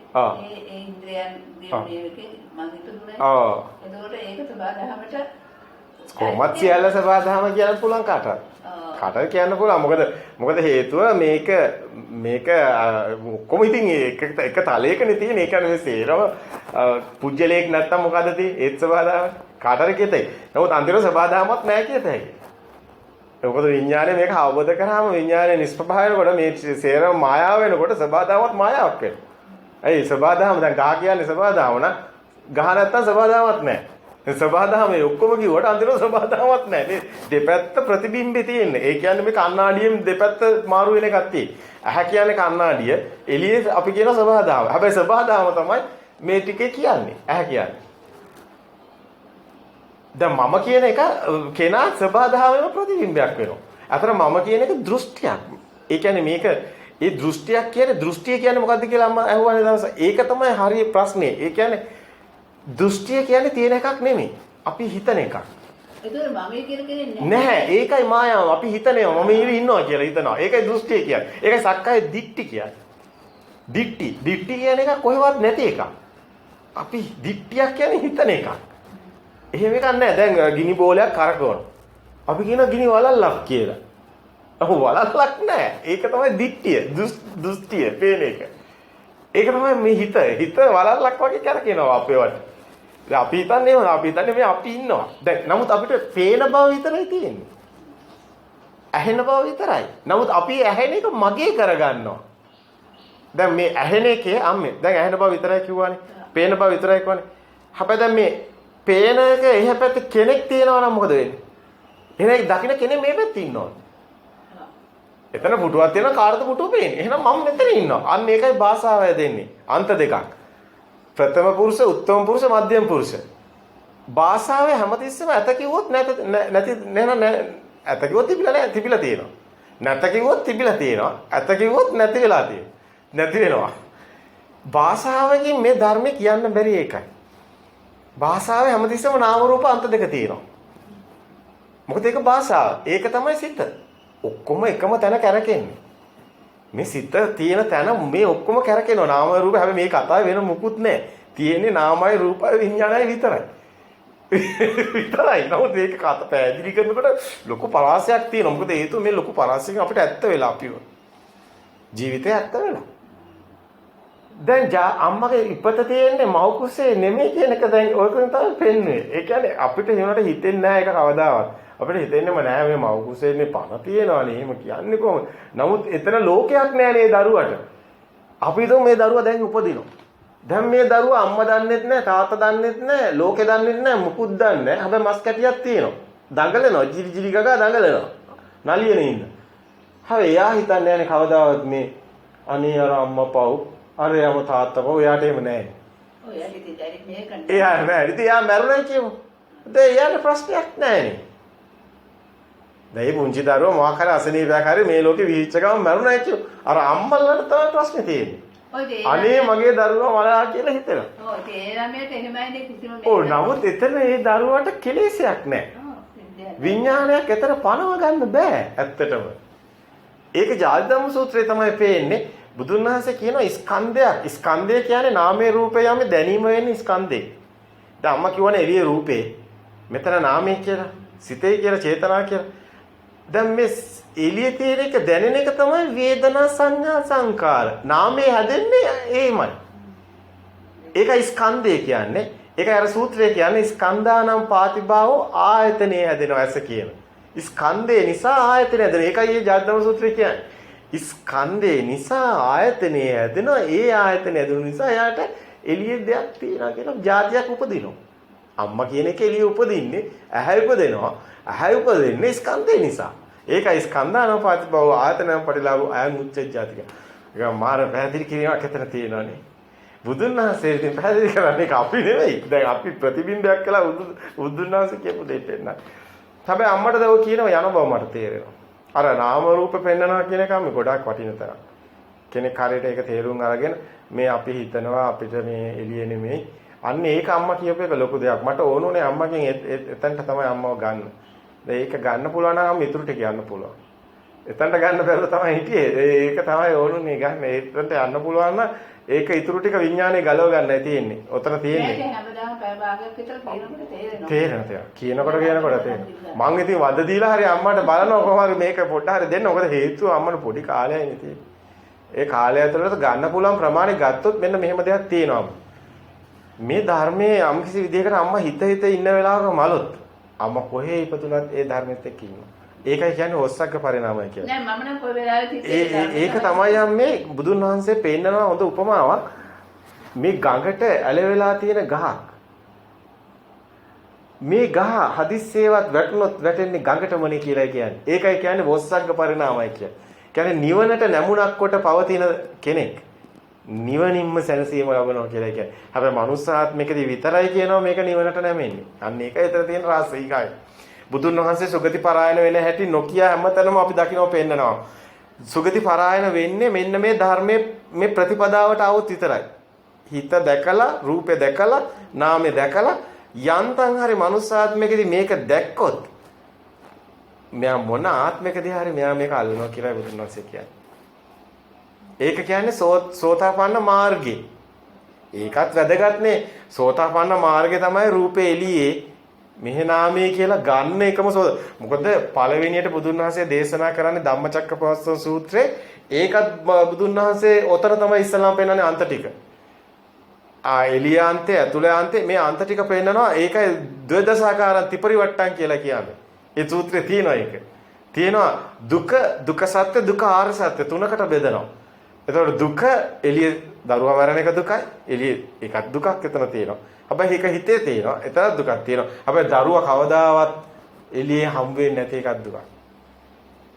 ඒ ඉන්ද්‍රයන් මේකේ මම ඉපදුනා. ඔව්. එතකොට ඒක සබාදහමට කොහොමද සියල්ල සබාදහම කියන්න පුළුවන් කාටවත්? කාටද කියන්න පුළුවන්. මොකද හේතුව මේක ඔක්කොම ඉතින් එක තලයකනේ තියෙන්නේ. ඒ කියන්නේ මේ සේරම පුජ්‍යලයක් නැත්තම් මොකද තියෙන්නේ? ඒත් සබාදහම කාටද කියතේ. නමුත් අන්තිම සබාදහමක් නැහැ කියතේ. මොකද විඥානය මේක අවබෝධ කරාම විඥානය නිෂ්ප්‍රභ වෙනකොට මේ සේරම මායාව වෙනකොට සබාදහමත් මායාවක් වෙනවා. ඇයි සබාදහම දැන් ගහ කියන්නේ සබාදහම නම් ගහ නැත්තම් සබාදහමක් නැහැ. සබාදහම මේ ඔක්කොම කිව්වට අන්තිම සබාදහමක් නැහැ. මේ දෙපැත්ත ප්‍රතිබිම්බේ තියෙන්නේ. ඒ කියන්නේ මේ කණ්ණාඩියෙන් දෙපැත්ත මාරු වෙන එකක් තියෙන්නේ. ඇහැ කියන්නේ කණ්ණාඩිය, එළියේ අපි කියන සබාදහම. හැබැයි සබාදහම තමයි මේ ටිකේ කියන්නේ. ඇහැ කියන්නේ. දැන් මම කියන එක කෙනා සබාදහමේම ප්‍රතිබිම්බයක් වෙනවා. අතන මම කියන එක දෘෂ්ටියක්. ඒ කියන්නේ මේක ඒ දෘෂ්ටියක් කියන්නේ දෘෂ්ටිය කියන්නේ මොකද්ද කියලා අම්මා අහුවානේ දවස. ඒක තමයි හරිය ප්‍රශ්නේ. ඒ කියන්නේ දෘෂ්ටිය කියන්නේ තියෙන එකක් නෙමෙයි. අපි හිතන එකක්. ඒතර මම කියන්නේ නැහැ. ඒකයි මායාව. අපි හිතනවා මම ඉන්නවා කියලා හිතනවා. ඒකයි දෘෂ්ටිය කියන්නේ. ඒකයි සක්කාය දිට්ඨි කියන්නේ. දිට්ඨි කියන එක කොහෙවත් නැති එකක්. අපි දිට්ඨියක් කියන්නේ හිතන එකක්. එහෙම එකක් නැහැ. දැන් ගිනි බෝලයක් කරකවනවා. අපි කියන ගිනි වලල්ලක් කියලා. ඔව් වලල්ලක් නැහැ. ඒක තමයි දිට්ඨිය. දෘෂ්ටිය පේන එක. ඒක තමයි මේ හිත වලල්ලක් වගේ කරකිනවා අපේ වට. දැන් අපි හිතන්නේ මේ අපි ඉන්නවා. දැන් නමුත් අපිට පේන බව විතරයි තියෙන්නේ. ඇහෙන බව විතරයි. නමුත් අපි ඇහෙන එක මගේ කරගන්නවා. දැන් මේ ඇහෙන එකේ අම්මේ දැන් ඇහෙන බව විතරයි කිව්වනේ. පේන බව විතරයි කිව්වනේ. හැබැයි දැන් මේ පේන එක එහා පැත්තේ කෙනෙක් තියෙනවා නම් මොකද වෙන්නේ? එහෙනම් දකින්න කෙනෙක් මේ පැත්තේ ඉන්නවා. එතන පුටුවක් තියෙනවා කාටද පුටුව පේන්නේ. එහෙනම් මම මෙතන ඉන්නවා. අන්න ඒකයි භාෂාව දෙන්නේ. අන්ත දෙකක්. ප්‍රථම පුරුෂ, උත්තම පුරුෂ, මධ්‍යම පුරුෂ. භාෂාවේ හැමතිස්සෙම ඇත කිව්වොත් ඇත කිව්වොත් තිබිලා තියෙනවා. නැත කිව්වොත් තිබිලා තියෙනවා. ඇත කිව්වොත් නැති වෙලා තියෙනවා. නැති වෙනවා. භාෂාවකින් මේ ධර්මය කියන්න බැරි එකයි. භාෂාවේ හැමතිස්සෙම නාම රූප අන්ත දෙක තියෙනවා. මොකද ඒක භාෂාව. ඒක තමයි සිත. ඔක්කොම එකම තැන කැරකෙන්නේ. මේ සිත තියෙන තැන මේ ඔක්කොම කැරකෙනවා. නාම රූප හැබැයි මේ කතාවේ වෙන මුකුත් නැහැ. තියෙන්නේ නාමයි රූපයි විඥානයි විතරයි. විතරයි. නමුත් මේක කතා පැහැදිලි කරනකොට ලොකු පරාසයක් තියෙනවා. මොකද හේතුව මේ ලොකු පරාසයෙන් අපිට ඇත්ත වෙලා අපිව. ජීවිතේ ඇත්ත වෙලා. දැන් අම්මගේ ඉපත තියෙන්නේ මව් කුසේ නෙමෙයි කියන එක දැන් ඔයකෙන් තමයි පෙන්න්නේ. ඒ කියන්නේ අපිට එහෙමකට හිතෙන්නේ නැහැ ඒක කවදාවත්. අපිට හිතෙන්නේම නැහැ මේ මව් කුසේනේ පණ තියනවානේ එහෙම කියන්නේ කොහොමද? නමුත් එතන ලෝකයක් නැහැ නේ දරුවට. අපි හිතමු මේ දරුවා දැන් උපදිනවා. දැන් මේ දරුවා අම්මා දන්නෙත් නැහැ, තාත්තා දන්නෙත් නැහැ, ලෝකේ දන්නෙත් නැහැ, මුකුත් දන්නේ නැහැ. හැබැයි මස් කැටියක් තියෙනවා. දඟලනවා, ජිලි ගගා දඟලනවා. නලියනේ ඉන්න. හැබැයි එයා හිතන්නේ නැහැ කවදාවත් මේ අනේ අර අම්මා පව්, අර යම තාත්තා පව් එයාට එහෙම නැහැ. ඔය යටි දැරි මේක නෑ. එයා නෑ. ඉතින් එයා මැරුණා කියමු. දැන් එයාට ප්‍රශ්නයක් නැහැ නේ. දැන් පුංචි දරුවා මොකක් හරි අසනීපයක් හරි මේ ලෝකේ විහිච්ච ගමන් මැරුණා කියමු. අර අම්මලට තමයි ප්‍රශ්නේ තියෙන්නේ. අනේ මගේ දරුවා මලලා කියලා හිතනවා. ඔව් ඒ ළමයට එහෙමයිනේ කිසිම ඔව් නමුත් එතන ඒ දරුවාට කෙලෙසයක් නැහැ. විඥානයක් එතන පනව ගන්න බෑ ඇත්තටම. ඒක ජාතිධම්ම සූත්‍රයේ තමයි පේන්නේ. බුදුන් වහන්සේ කියනවා ස්කන්ධයක්. ස්කන්ධය කියන්නේ නාමයේ රූපේ යමේ දැනීම වෙන්නේ ස්කන්ධේ. දැන් අම්මා කියවනේ එළියේ රූපේ. මෙතන නාමයේ කියලා, සිතේ කියලා, චේතනා කියලා. දැන් මේ එළියේ තියෙන එක දැනෙන එක තමයි වේදනා සංඥා සංකාර. නාමයේ හැදෙන්නේ ඒමයි. ඒකයි ස්කන්ධය කියන්නේ. ඒකයි අර සූත්‍රය කියන්නේ ස්කන්ධානම් පාතිභාවෝ ආයතනේ හැදෙනවා ඇස කියන. ස්කන්ධේ නිසා ආයතනේ හැදෙනවා. ඒකයි මේ ජාතක සූත්‍රය කියන්නේ. ස්කන්ධේ නිසා ආයතනේ හැදෙනවා. ඒ ආයතනේ හැදුණු නිසා එයාට එළියේ දෙයක් තියෙනවා කියලා જાතියක් උපදිනවා. අම්මා කියන එක එළියේ උපදින්නේ ඇහැ උපදිනවා. ඇහැ උපදින්නේ ස්කන්ධේ නිසා. ඒකයි ස්කන්ධානම් පාතිභාවෝ ආයතනම් පටිලාභෝ අයං උච්ච જાතික. ඒක මාර පැහැදිලි කිරීමක් එතන තියෙනවානේ. බුදුන් වහන්සේ ඉතින් පැහැදිලි කරන්නේ ඒක අපි නෙවෙයි. දැන් අපි ප්‍රතිබිම්බයක් කළා බුදුන් වහන්සේ කියපු දෙයට එන්න. හැබැයි අම්මට දව කියනවා යන බව මට තේරෙනවා. අර නාම රූප පෙන්නනවා කියන එක මේ ගොඩාක් වටින තරම්. කෙනෙක් හරියට ඒක තේරුම් අරගෙන මේ අපි හිතනවා අපිට මේ එළිය නෙමෙයි. අන්න ඒක අම්මා කියපු එක ලොකු දෙයක්. මට ඕනුනේ අම්මගෙන් එතනට තමයි අම්මව ගන්න. දැන් ඒක ගන්න පුළුවන් නම් ඉතුරු ටික යන්න පුළුවන්. එතනට ගන්න බැරුව තමයි හිටියේ. ඒක තමයි ඕනුනේ ගන්න. එතනට යන්න පුළුවන් නම් ඒක ඉතුරු ටික විඥානේ ගලව ගන්නයි තියෙන්නේ. ඔතන තියෙන්නේ. මේක හැමදාම පැය භාගයක් විතර කියනකොට තේරෙනවා. තේරෙනවා. කියනකොට තේරෙනවා. මං ඉතින් වද දීලා හරි අම්මට බලනවා කොහොමද මේක පොඩ්ඩක් හරි දෙන්න. මොකද හේතුව අම්මට පොඩි කාලයයි තියෙන්නේ. ඒ කාලය ඇතුළත ගන්න පුළුවන් ප්‍රමාණය ගත්තොත් මෙන්න මෙහෙම දෙයක් තියෙනවා. මේ ධර්මයේ යම්කිසි විදිහකට අම්මා හිත ඉන්න වෙලාවක මලොත් අම්මා කොහේ ඉපදුනත් ඒ ධර්මෙත් එක්ක ඉන්නවා. ඒකයි කියන්නේ ඔස්සග්ග පරිණාමය කියන්නේ. නෑ මම නම් කොයි වෙලාවෙත් ඒක තමයි මේ බුදුන් වහන්සේ පෙන්නනවා හොඳ උපමාවක්. මේ ගඟට ඇලවෙලා තියෙන ගහක්. මේ ගහ හදිස්සේවත් වැටුනොත් වැටෙන්නේ ගඟටමනේ කියලා කියන්නේ. ඒකයි කියන්නේ ඔස්සග්ග පරිණාමය කියන්නේ. කියන්නේ නිවනට නැමුණක් කොට පවතින කෙනෙක් නිවනින්ම සැනසීම ලබනවා කියලා කියන්නේ. හැබැයි මනුස්සාත්මිකදී විතරයි කියනවා මේක නිවනට නැමෙන්නේ. අන්න ඒකයි එතන තියෙන රහසීකයි. බුදුන් වහන්සේ සුගති පරායන වෙන හැටි නොකිය හැමතැනම අපි දකින්න පෙන්නනවා. සුගති පරායන වෙන්නේ මෙන්න මේ ධර්මයේ මේ ප්‍රතිපදාවට આવොත් විතරයි. හිත දැකලා, රූපේ දැකලා, නාමේ දැකලා යන්තම් හරි මනුස්සාත්මිකදී මේක දැක්කොත් මෙයා මොන ආත්මිකදී හරි මෙයා මේක අල්ලනවා කියලා බුදුන් වහන්සේ කියන්නේ. ඒක කියන්නේ සෝතාපන්න මාර්ගය. ඒකත් වැදගත්නේ. සෝතාපන්න මාර්ගය තමයි රූපේ එළියේ මෙහෙ නාමයේ කියලා ගන්න එකම මොකද පළවෙනියට බුදුන් වහන්සේ දේශනා කරන්නේ ධම්මචක්කපවත්තන සූත්‍රයේ. ඒකත් බුදුන් වහන්සේ ඔතන තමයි ඉස්සලාම පෙන්නන්නේ අන්ත ටික. එළියාන්තේ ඇතුළයාන්තේ මේ අන්ත ටික පෙන්නනවා. ඒකයි ද්වේදසාකාරං ත්‍රිපරිවට්ටං කියලා කියන්නේ. ඒ සූත්‍රයේ තියෙනවා ඒක. තියෙනවා දුක සත්‍ය දුක ආර්ය සත්‍ය තුනකට බෙදනවා. එතකොට දුක එළිය දරුවා මරණ එක දුකයි. එළිය ඒකත් දුකක් එතන තියෙනවා. හැබැයි ඒක හිතේ තියෙනවා. එතන දුකක් තියෙනවා. හැබැයි දරුවා කවදාවත් එළියේ හම් වෙන්නේ නැති එකක් දුකක්.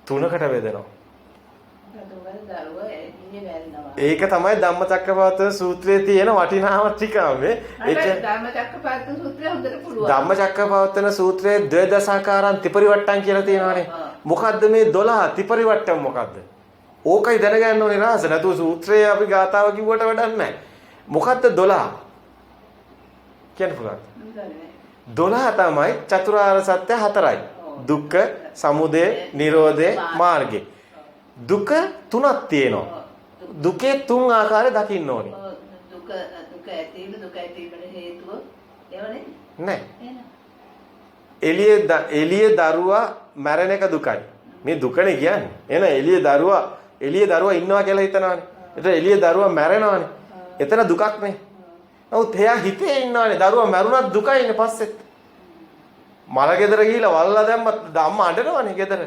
තුනකට බෙදනවා. ඒක තමයි ධම්මචක්කපවත්තන සූත්‍රයේ තියෙන වටිනාම ටිකම. ඒක ධම්මචක්කපවත්තන සූත්‍රය හොඳට පුළුවන්. ධම්මචක්කපවත්තන සූත්‍රයේ ද්වේදසාකාරං ත්‍රිපරිවට්ටං කියලා තියෙනවානේ. මොකද්ද මේ 12 ත්‍රිපරිවට්ටම් මොකද්ද? ඕකයි දැනගන්න ඕනේ රහස. නැතුව සූත්‍රයේ අපි ගාතාව කිව්වට වැඩක් නැහැ. මොකද්ද 12? කියන්න පුළුවන්. 12 තමයි චතුරාර්ය සත්‍ය හතරයි. දුක්ඛ, සමුදය, නිරෝධය, මාර්ගය. දුක තුනක් තියෙනවා. දුකේ තුන් ආකාරය දකින්න ඕනේ. දුක ඇතිවීම හේතුව ඒවනේ? නැහැ. එළියේ දරුවා මැරෙන එක දුකයි. මේ දුකනේ කියන්නේ. එන එළියේ දරුවා ඉන්නවා කියලා හිතනවානේ. ඒතර එළියේ දරුවා මැරෙනවානේ. එතන දුකක් නේ. නමුත් එයා හිතේ ඉන්නවානේ. දරුවා මැරුණත් දුකයිනේ පස්සෙත්. මල ගෙදර ගිහිලා වල්ලා දැම්මත් අම්මා අඬනවානේ ගෙදර.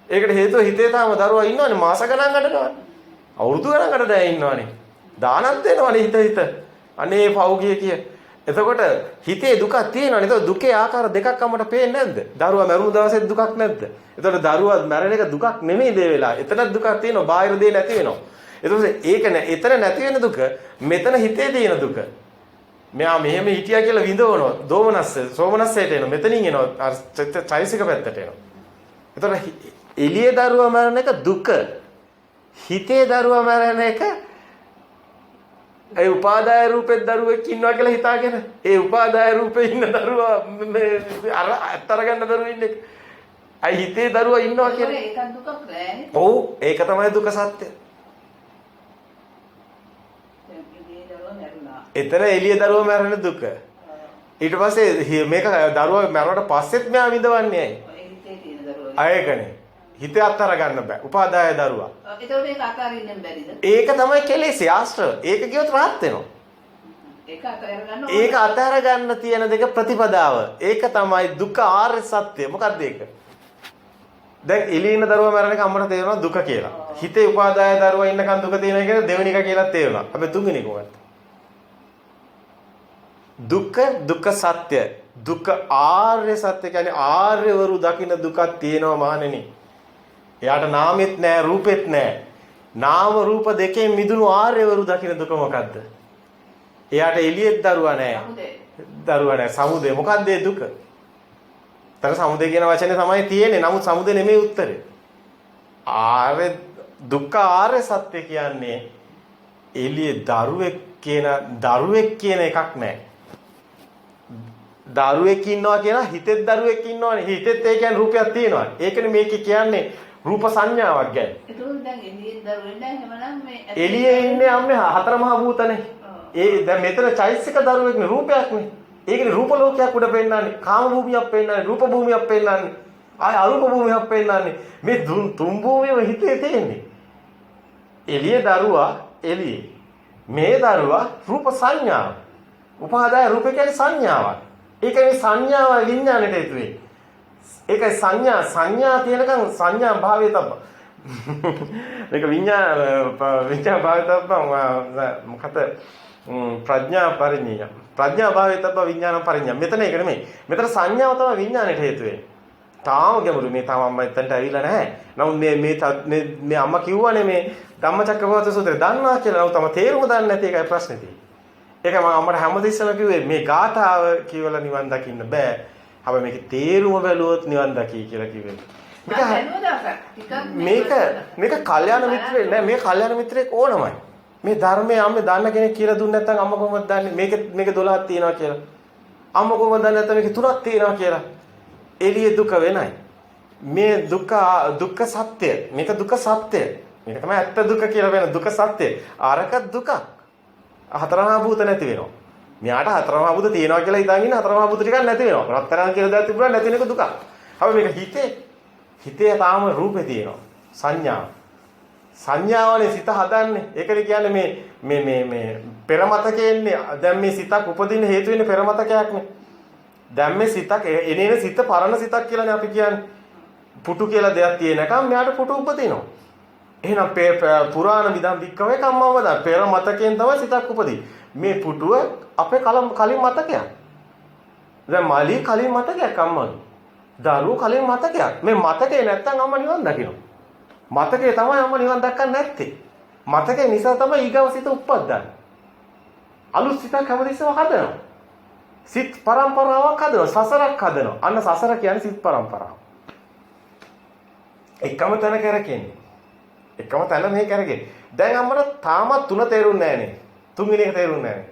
ඒකට හේතුව හිතේ තාම දරුවා ඉන්නවානේ. මාස ගණන් අඬනවානේ. අවුරුදු ගණන් අඬලා ඉන්නවානේ. දානත් දෙනවානේ හිත. අනේ පව් කිය. එතකොට හිතේ දුකක් තියෙනවානේ. එතකොට දුකේ ආකාර දෙකක් අම්මට පේන්නේ නැද්ද? දරුවා මැරුණු දවසේ දුකක් නැද්ද? එතකොට දරුවා මැරෙන එක දුකක් නෙමෙයි මේ වෙලාව. එතනත් දුකක් තියෙනවා. බාහිර දේ නැති වෙනවා. එතකොට ඒක එතන නැති වෙන දුක මෙතන හිතේ තියෙන දුක. මෙයා මෙහෙම හිටියා කියලා විඳවනවා. සෝමනස්සයට එනවා. මෙතනින් එනවා. අර චෛසික පැත්තට එනවා. එතකොට එළියේ දරුවා මැරෙන එක දුක. හිතේ දරුවා මැරෙන එක ඒ උපාදාය රූපේ දරුවෙක් ඉන්නවා කියලා හිතාගෙන ඒ උපාදාය රූපේ ඉන්න දරුවා අර අත්තර ගන්න දරුවෙ ඉන්නේ. අයි හිතේ දරුවා ඉන්නවා කියලා. ඒක දුකක් නෑනේ. ඔව් ඒක තමයි දුක සත්‍ය. එතන එළිය දරුවා මැරෙන දුක. ඊට පස්සේ මේක දරුවා මැරුණාට පස්සෙත් මෙයා විඳවන්නේ ඇයි? හිතේ තියෙන දරුවා. අයකනේ. හිතේ අත්තර ගන්න බෑ. උපාදාය දරුවා. ඒතකොට ඒක අතාරින්න බැරිද? ඒක තමයි කෙලෙස් ආශ්‍රව. ඒක කියොත් rahat වෙනවා. ඒක අතහැර ඒක ගන්න අතහැර ගන්න තියෙන දෙක ප්‍රතිපදාව. ඒක තමයි දුක්ඛ ආර්ය සත්‍ය. මොකක්ද ඒක? දැන් එළින දරුවා මරණ එක අම්මට තේරෙනවා දුක කියලා. හිතේ උපාදාය දරුවා ඉන්නකන් දුක තියෙනවා කියන දෙවෙනි එක කියලා තේරෙනවා. හැබැයි තුන්වෙනි කොහොමද? දුක්ඛ සත්‍ය. දුක්ඛ ආර්ය සත්‍ය කියන්නේ ආර්යවරු දකින්න දුකක් තියෙනවා මහණෙනි. එයාට නාමෙත් නෑ රූපෙත් නෑ. නාම රූප දෙකෙන් මිදුණු ආර්යවරු දකින්න දුක මොකද්ද? එයාට එළියෙත් දරුවා නෑ. දරුවා නෑ. සමුදය. මොකද්ද ඒ දුක? තර සමුදය කියන වචනේ තමයි තියෙන්නේ. නමුත් සමුදය නෙමෙයි උත්තරේ. ආර්ය දුක්ඛ ආර්ය සත්‍ය කියන්නේ එළියේ දරුවෙක් කියන එකක් නෑ. දරුවෙක් ඉන්නවා කියන හිතෙත් දරුවෙක් ඉන්නවනේ. හිතෙත් ඒ කියන්නේ රූපයක් තියෙනවා. ඒකනේ මේකේ කියන්නේ රූප සංඥාවක් ගැන. ඒක දැන් එළියේ දරුවෙක් දැන් හැමනම් මේ එළියේ ඉන්නේ අම්මේ හතර මහා භූතනේ. ඒ දැන් මෙතන චෛසික දරුවෙක්නේ රූපයක්නේ. ඒකනේ රූප ලෝකයක් උඩ පෙන්නන්නේ. කාම භූමියක් පෙන්නන්නේ. රූප භූමියක් පෙන්නන්නේ. ආය අරූප භූමියක් පෙන්නන්නේ. මේ තුන් භූමියම හිතේ තියෙන්නේ. එළියේ දරුවා එළියේ. මේ දරුවා රූප සංඥාව. උපාදාය රූපේ කියන්නේ සංඥාවක්. ඒකනේ සංඥාව විඥාණයට හේතු වෙන්නේ. ඒකයි සංඥා තියෙනකන් සංඥා භාවයේ තබ්බ. මේක විඥාන භාවයේ තබ්බ මොකද ප්‍රඥා පරිඤ්ඤය. ප්‍රඥා භාවයේ තබ්බ විඥාන පරිඤ්ඤය. මෙතන ඒක නෙමෙයි. මෙතන සංඥාව තමයි විඥාණයට හේතු වෙන්නේ. තාම ගැඹුරු මේ තාම අම්මා එතනට ඇවිල්ලා නැහැ. නමුත් මේ අම්මා කිව්වනේ මේ ධම්මචක්කපවත්තන සූත්‍රය දන්නවා කියලා. නමුත් තම තේරුම දන්නේ නැති එකයි ප්‍රශ්නේ තියෙන්නේ. ඒක මම අම්මට හැමතිස්සෙම කිව්වේ මේ ගාථාව කියවලා නිවන් දකින්න බෑ. හැබැයි මේකේ තේරුම බැලුවොත් නිවන් දකි කියලා කිව්වේ. මේක කල්යාණ මිත්‍රේ නෑ. මේ කල්යාණ මිත්‍රෙක් ඕනමයි. මේ ධර්මයේ අම්මේ දන්න කෙනෙක් කියලා දුන්නේ නැත්නම් අම්ම කොහොමද දන්නේ? මේක 12ක් තියෙනවා කියලා. අම්ම කොහොමද දන්නේ නැත්නම් මේක 3ක් තියෙනවා කියලා? එළියේ දුක වෙනයි. මේ දුක්ඛ සත්‍ය. මේක දුක්ඛ සත්‍ය. මේක තමයි ඇත්ත දුක කියලා වෙන දුක්ඛ සත්‍ය. අරක දුකක්. හතරමහා භූත නැති වෙනවා. මෙයාට හතරමහා භූත තියෙනවා කියලා හිතාගෙන ඉන්න හතරමහා භූත ටිකක් නැති වෙනවා. රත්තරන් කියලා දෙයක් තිබුණා නැති වෙන එක දුක. හැබැයි මේක හිතේ තාම රූපේ තියෙනවා. සංඥාවනේ සිත හදන්නේ. ඒකනේ කියන්නේ මේ පෙර මතකයේන්නේ. දැන් මේ සිතක් උපදින්න හේතු වෙන්නේ පෙර මතකයක්නේ. දැන් මේ සිතක් එනේන සිත පරණ සිතක් කියලානේ අපි කියන්නේ. පුටු කියලා දෙයක් තියෙනකම් මෙයාට පුටු උපදිනවා. එහෙනම් පුරාණ විදම් වික්කමේ කම්මවද පෙර මතකයෙන් තමයි සිතක් උපදී. මේ පුටුව අපේ කලින් මතකයක්. දැන් මාළි කලින් මතකයක් අම්මගේ. දරුවෝ කලින් මතකයක්. මේ මතකේ නැත්තම් අම්මා නිවන් දකිනවා. මතකේ තමයි අම්මා නිවන් දක්කන්නේ නැත්තේ. මතකේ නිසා තමයි ඊගව සිත උප්පද්දන්නේ. අලුත් සිතක් හැමදෙස්සම හදනවා. සිත් පරම්පරාවක් හදනවා. සසරක් හදනවා. අන්න සසර කියන්නේ සිත් පරම්පරාව. එකම තැන කරකෙන්නේ. එකම තැන මේ කරගේ. දැන් අම්මට තාමත් තුන තේරුන්නේ නැහනේ. තුන්වෙනි එක තේරුන්නේ නැහනේ.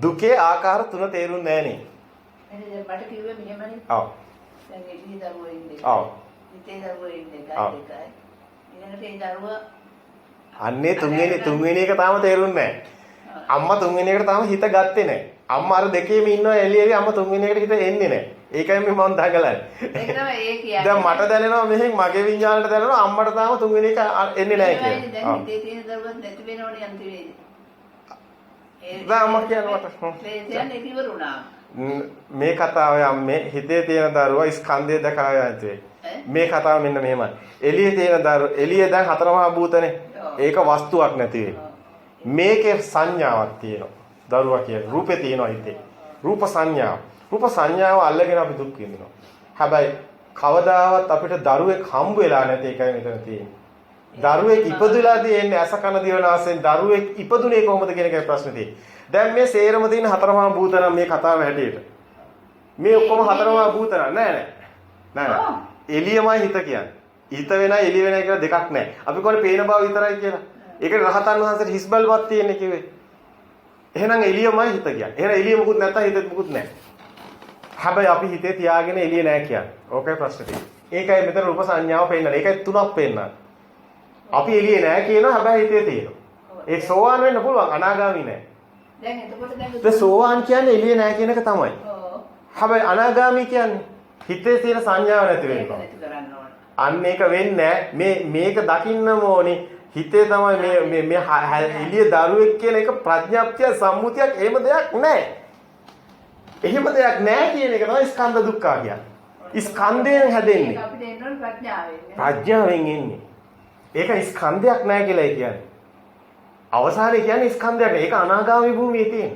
දුකේ ආකාර තුන තේරුන්නේ නැහනේ. එහෙනම් මට කිව්වේ මෙහෙමනේ. ඔව්. දැන් එළිය දරුවෝ ඉන්නේ. ඔව්. හිතේ දරුවෝ ඉන්නේ එකයි. ඊළඟට ඒ දරුවා අන්නේ තුන්වෙනි එක තාම තේරුන්නේ නැහැ. අම්මා තුන්වෙනි එකට තාම හිත ගත්තේ නැහැ. අම්මා අර දෙකේම ඉන්නවා එළියේ අම්මා තුන්වෙනි එකට හිත එන්නේ නැහැ. ඒකයි මේ මම දඟලන්නේ. ඒක තමයි ඒ කියන්නේ. දැන් මට දැනෙනවා මෙහෙන් මගේ විඤ්ඤාණයට දැනෙනවා අම්මට තාම තුන්වෙනි එක එන්නේ නැහැ කියලා. දැන් හිතේ තියෙන දරුවත් නැති වෙනවනේ අන්තිමේදී. දැන් අම්මා කියනවා ඒ කියන්නේ ඉවරුණා. මේ කතාවේ අම්මේ හිතේ තියෙන දරුවා ස්කන්ධය දැකලා යන්නේ. මේ කතාව මෙන්න මෙහෙමයි. එළියේ තියෙන එළියේ දැන් හතරමහා භූතනේ. ඒක වස්තුවක් නැති වෙන්නේ. මේකේ සංඥාවක් තියෙනවා. දරුවා කියන්නේ රූපේ තියෙනවා හිතේ. රූප සංඥාව. රූප සංඥාව අල්ලගෙන අපි දුක් විඳිනවා. හැබැයි කවදාවත් අපිට දරුවෙක් හම්බ වෙලා නැති එකයි මෙතන තියෙන්නේ. දරුවෙක් ඉපදුලා තියෙන්නේ අස කන දිව නාසයෙන් දරුවෙක් ඉපදුනේ කොහොමද කියන එකයි ප්‍රශ්නේ තියෙන්නේ. දැන් මේ සේරම තියෙන හතරමහා භූත නම් මේ කතාව හැටියට. මේ ඔක්කොම හතරමහා භූත නෑ. එළියමයි හිත කියන්නේ. හිත වෙනයි එළිය වෙනයි කියලා දෙකක් නෑ. අපි කොහොමද පේන බව විතරයි කියලා. ඒකට රහතන් වහන්සේට හිස් බල්වත් තියෙන්නේ කිව්වේ. එහෙනම් එළියමයි හිත කියන්නේ. එහෙනම් එළිය මොකුත් නැත්තම් හිතෙත් මොකුත් නෑ. හැබැයි අපි හිතේ තියාගෙන එළිය නෑ කියන්නේ. ඕකයි ප්‍රශ්නේ තියෙන්නේ. ඒකයි මෙතන රූප සංඥාව පෙන්නන්නේ. ඒකයි තුනක් පෙන්නන්නේ. අපි එළියේ නෑ කියනවා හැබැයි හිතේ තියෙනවා. ඒ සෝවාන් වෙන්න පුළුවන් අනාගාමී නෑ. දැන් එතකොට දැන් සෝවාන් කියන්නේ එළියේ නෑ කියන එක තමයි. ඔව්. හැබැයි අනාගාමී කියන්නේ හිතේ තියෙන සංඥාව නැති වෙනවා. අන්න ඒක වෙන්නේ මේක දකින්නම ඕනි. හිතේ තමයි මේ එළිය දරුවෙක් කියන එක ප්‍රඥාප්තිය සම්මුතියක් එහෙම දෙයක් නැහැ. එහෙම දෙයක් නැහැ කියන එක තමයි ස්කන්ධ දුක්ඛ කියන්නේ. ස්කන්ධයෙන් හැදෙන්නේ. අපිට එන්න ප්‍රඥාවෙන්. ප්‍රඥාවෙන් එන්නේ. ඒක ස්කන්ධයක් නැහැ කියලා කියන්නේ. අවසානයේ කියන්නේ ස්කන්ධයක්. ඒක අනාගාමී භූමියේ තියෙන.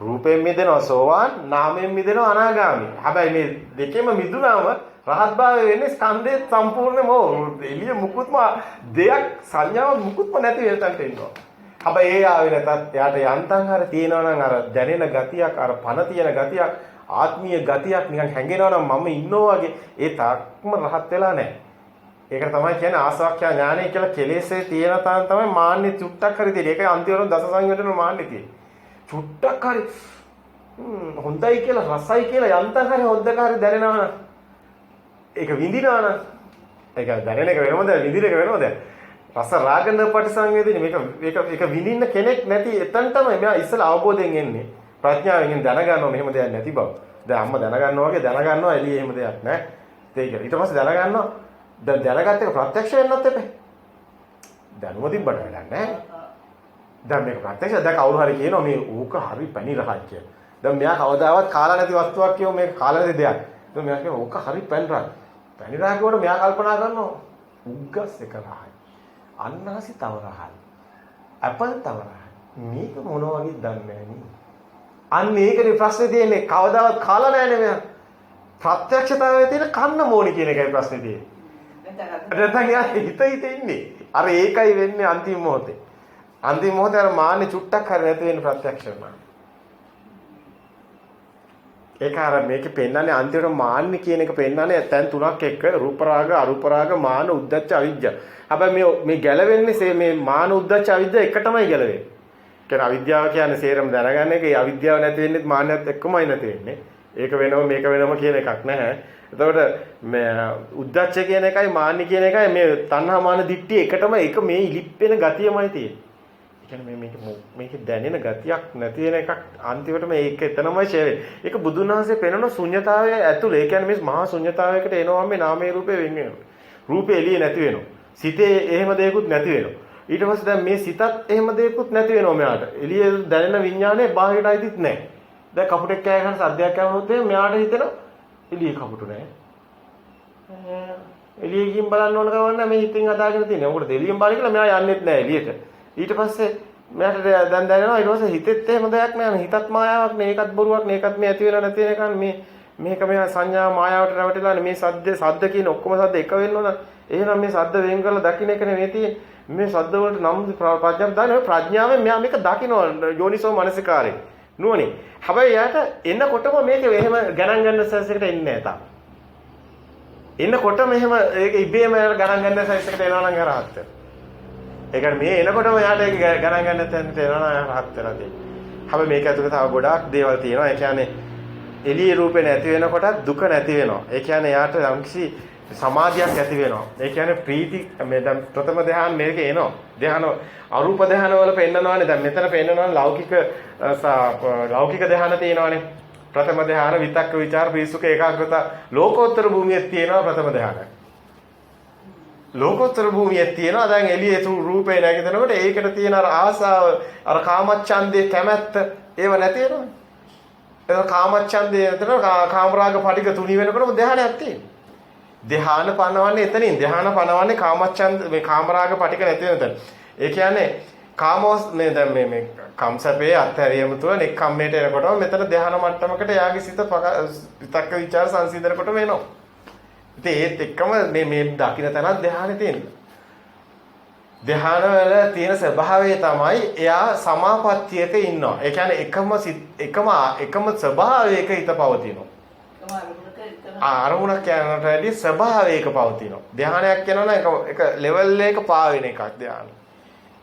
රූපයෙන් මිදෙනවා සෝවාන්, නාමයෙන් මිදෙනවා අනාගාමී. හැබැයි මේ දෙකෙම මිදුනාම රහත්භාවය වෙන්නේ ස්කන්ධේ සම්පූර්ණම එළිය මුකුත්ම දෙයක් සංඥාවක් මුකුත්ම නැති වෙන තැනට එනවා. හැබැයි ඒ ආවේ නැතත් එයාට යන්තම් හර තියෙනවා නම් අර දැනෙන ගතියක්, අර පණ තියෙන ගතියක්, ආත්මීය ගතියක් නිකන් හැංගෙනවා නම් මම ඉන්නවා වගේ ඒ තාක්ම රහත් වෙලා නැහැ. ඒක තමයි කියන්නේ ආසවක්ඛ්‍යා ඥානය කියලා කෙලෙසේ තියෙන තාන් තමයි මාන්නේ චුට්ටක් හරි තියෙන්නේ. ඒකයි අන්තිමට දස සංයෝජන මාන්නේ තියෙන්නේ. චුට්ටක් හරි හොඳයි කියලා රසයි කියලා යන්තම් හරි හොද්දක හරි දැනෙනවා නම් ඒක විඳිනවා නම් ඒක දැනෙන එක වෙනවද විඳින එක වෙනවද රස රාගන පටිසංවේදීනේ මේක විඳින්න කෙනෙක් නැති එතන තමයි මෙයා ඉස්සලා අවබෝධයෙන් එන්නේ ප්‍රඥාවෙන් දැනගන්නවා මෙහෙම දෙයක් නැති බව. දැන් අම්මා දැනගන්නවා වගේ දැනගන්නවා එළියේ එහෙම දෙයක් නැහැ. ඒක ඊට පස්සේ දැනගන්නවා දැන් දැනගත්ත එක ප්‍රත්‍යක්ෂ වෙන්නත් එපේ. දැනුම තිබ්බට වැඩක් නැහැ. දැන් මේක ප්‍රත්‍යක්ෂ දැන් කවුරු හරි කියනවා මේ ඌක හරි පැණි රහක් කියලා. දැන් මෙයා කවදාවත් කාලා නැති වස්තුවක් කියෝ මේක කාලා නැති දෙයක්. දැන් මෙයා කියනවා ඌක හරි පැණි රහක්. පැණි රහක් වල මෙයා කල්පනා කරනවා උග්ගස් එක රහයි. අන්නාසි තව රහයි. අපල් තව රහයි. මේක මොන වගේද දන්නේ නැහැ නේ. අන්න ඒකනේ ප්‍රශ්නේ තියෙන්නේ කවදාවත් කාලා නැහැ මෙයා. ප්‍රත්‍යක්ෂතාවයේ තියෙන කන්න මොණි කියන එකයි ප්‍රශ්නේ තියෙන්නේ. නැත්නම් යා හිත ඉන්නේ. අර ඒකයි වෙන්නේ අන්තිම මොහොතේ. අන්තිම මොහොතේ අර මාන්නේ චුට්ටක් හරි නැති වෙන ප්‍රත්‍යක්ෂ වෙනවා. ඒක අර මේකේ පෙන්නන්නේ අන්තිමට මාන්නේ කියන එක පෙන්නන්නේ දැන් තුනක් එක්ක රූප රාග අරූප රාග මාන උද්දච්ච අවිජ්ජා. හැබැයි මේ ගැලවෙන්නේ මේ මාන උද්දච්ච අවිජ්ජා එකටමයි ගැලවෙන්නේ. කියන්නේ අවිද්‍යාව කියන්නේ සේරම දැනගන්න එක. ඒ අවිද්‍යාව නැති වෙන්නේ මාන්නයත් එක්කමයි නැති වෙන්නේ. ඒක වෙනම මේක වෙනම කියන එකක් නැහැ. එතකොට මේ උද්දච්ච කියන එකයි මාන්න කියන එකයි මේ තණ්හා මාන දිට්ඨිය එකටම එක මේ ඉලිප්පෙන ගතියමයි තියෙන්නේ. කියන්නේ මේක දැනෙන ගතියක් නැති වෙන එකක් අන්තිමට මේක එතනමයි ෂේ වෙන්නේ. ඒක බුදුන් වහන්සේ පෙන්වන ශුන්‍යතාවය ඇතුළේ. ඒ කියන්නේ මේ මහා ශුන්‍යතාවයකට එනවා මේ නාමයේ රූපේ වෙන් වෙනවා. රූපේ එළියේ නැති වෙනවා. සිතේ එහෙම දෙයක්වත් නැති වෙනවා. ඊට පස්සේ දැන් මේ සිතත් එහෙම දෙයක්වත් නැති වෙනවා මෙයාට. එළියේ දැනෙන විඥානේ බාහිරට අයිතිත් නැහැ. දැන් කපුටෙක් කෑ ගන්න සද්දයක් ආවොත් මෙයාට හිතෙනවා එළියේ කපුටු නැහැ. එළියේ ගිහින් බලන්න ඕන කවන්න මේ හිතින් අදාගෙන තියෙනවා. මොකද එළියෙන් බලන කියලා මෙයා යන්නෙත් නැහැ එළියට. ඊට පස්සේ මෙයාට දැන් දැනෙනවා ඊට පස්සේ හිතෙත් එහෙම දෙයක් නෑ හිතත් මායාවක් නේ ඒකත් බොරුවක් නේ ඒකත් මේ ඇති වෙලා නැති වෙන එකක් මේක මේ සංඥා මායාවට රැවටිලානේ මේ සද්ද කියන ඔක්කොම සද්ද එක වෙන්න ඕන එහෙනම් මේ සද්ද වෙන් කරලා දකින්න එක නෙවෙයි තියෙන්නේ මේ සද්ද වලට නම් ප්‍රඥාව දාන්නේ ප්‍රඥාවෙන් මෙයා මේක දකින්න යෝනිසෝ මනසිකාරේ නුවණේ හැබැයි යාට එන්නකොටම මේක එහෙම ගණන් ගන්න සෙන්ස් එකට එන්නේ නැහැ තාම එන්නකොටම එහෙම ඒක ඉබේම ගණන් ගන්න සෙන්ස් එකට එනවා නම් හරහත් ඒ කියන්නේ මේ එනකොටම යාට ඒක ගණන් ගන්න තැනට එනවා නම් රහත් වෙලා තියෙනවා. හැබැයි මේක ඇතුලේ තව ගොඩාක් දේවල් තියෙනවා. ඒ කියන්නේ එළියේ රූපේ නැති වෙනකොටත් දුක නැති වෙනවා. ඒ කියන්නේ යාට යම්කිසි සමාධියක් ඇති වෙනවා. ඒ කියන්නේ ප්‍රීති මේ දැන් ප්‍රථම ධ්‍යාන මේක එනවා. ධ්‍යාන අරූප ධ්‍යාන වල පෙන්නනවානේ. දැන් මෙතන පෙන්නනවා ලෞකික ධ්‍යාන තියෙනවානේ. ප්‍රථම ධ්‍යාන විතක්ක ਵਿਚාර ප්‍රීසුක ඒකාග්‍රත ලෝකෝත්තර භූමියේ තියෙනවා ප්‍රථම ධ්‍යාන. ලෝකෝත්තර භූමියේ තියෙනවා දැන් එළියේ රූපේ නැගිටිනකොට ඒකට තියෙන අර ආසාව අර කාමච්ඡන්දේ කැමැත්ත ඒව නැති වෙනවනේ. ඒක කාමච්ඡන්දේ නැතන කාමරාග පටික තුනි වෙනකොටම ධ්‍යානයක් තියෙනවා. ධ්‍යාන පනවන්නේ එතනින්. ධ්‍යාන පනවන්නේ කාමච්ඡන්ද මේ කාමරාග පටික නැති වෙන තැන. ඒ කියන්නේ කාමෝස් මේ දැන් මේ කම්සපේ අත්හැරියම තුන නෙක්ඛම්මේට එනකොටම මෙතන ධ්‍යාන මට්ටමකට යාගේ සිත විතක්ක ਵਿਚාර සංසිඳනකොට වෙනවා. ඉතින් ඒත් එක්කම මේ දකින්න තැනක් ධ්‍යානෙ තියෙනවා. ධ්‍යාන වල තියෙන ස්වභාවය තමයි එයා සමාපත්තියක ඉන්නවා. ඒ කියන්නේ එකම ස්වභාවයක හිත පවතිනවා. අරමුණක් යනට වැඩි ස්වභාවයක පවතිනවා. ධ්‍යානයක් කියනවා එක ලෙවල් එක පාවෙන එකක් ධ්‍යාන.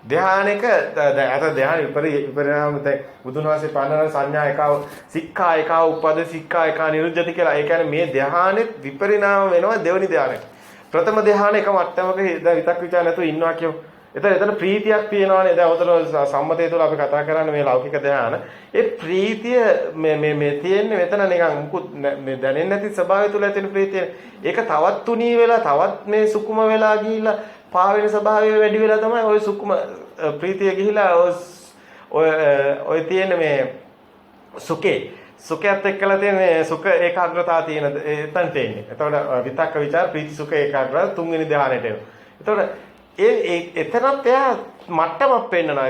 ධ්‍යානෙක අත ධ්‍යාන විපරිණාම දැන් බුදුන් වහන්සේ පන්නන සංඥා එකව සික්ඛා එකව උපද සික්ඛා එක නිරුද්ධති කියලා. ඒ කියන්නේ මේ ධ්‍යානෙත් විපරිණාම වෙනවා දෙවෙනි ධ්‍යානෙට. ප්‍රථම ධ්‍යාන එක මට්ටමක දැන් විතක් ਵਿਚාර නැතුව ඉන්නවා කියමු. එතන ප්‍රීතියක් තියෙනවානේ. දැන් උතන සම්මතය තුළ අපි කතා කරන්නේ මේ ලෞකික ධ්‍යාන. ඒ ප්‍රීතිය මේ තියෙන්නේ මෙතන නිකන් මුකුත් මේ දැනෙන්නේ නැති ස්වභාවය තුළ ඇතිවෙන ප්‍රීතිය. ඒක තවත් තුනී වෙලා තවත් මේ සුකුම වෙලා ගිහිල්ලා පාවෙන ස්වභාවය වැඩි වෙලා තමයි ওই සුකුම ප්‍රීතිය ගිහිලා ඔය තියෙන මේ සුඛයත් එක්කලා තියෙන සුඛ ඒකාග්‍රතාව තියෙන එතනට එන්නේ. එතකොට විතක්ක ਵਿਚාර ප්‍රීති සුඛ ඒකාග්‍රතාව තුන්වෙනි ධ්‍යානෙට එනවා. එතකොට එතනත් එයා මට්ටමක් පෙන්නනවා.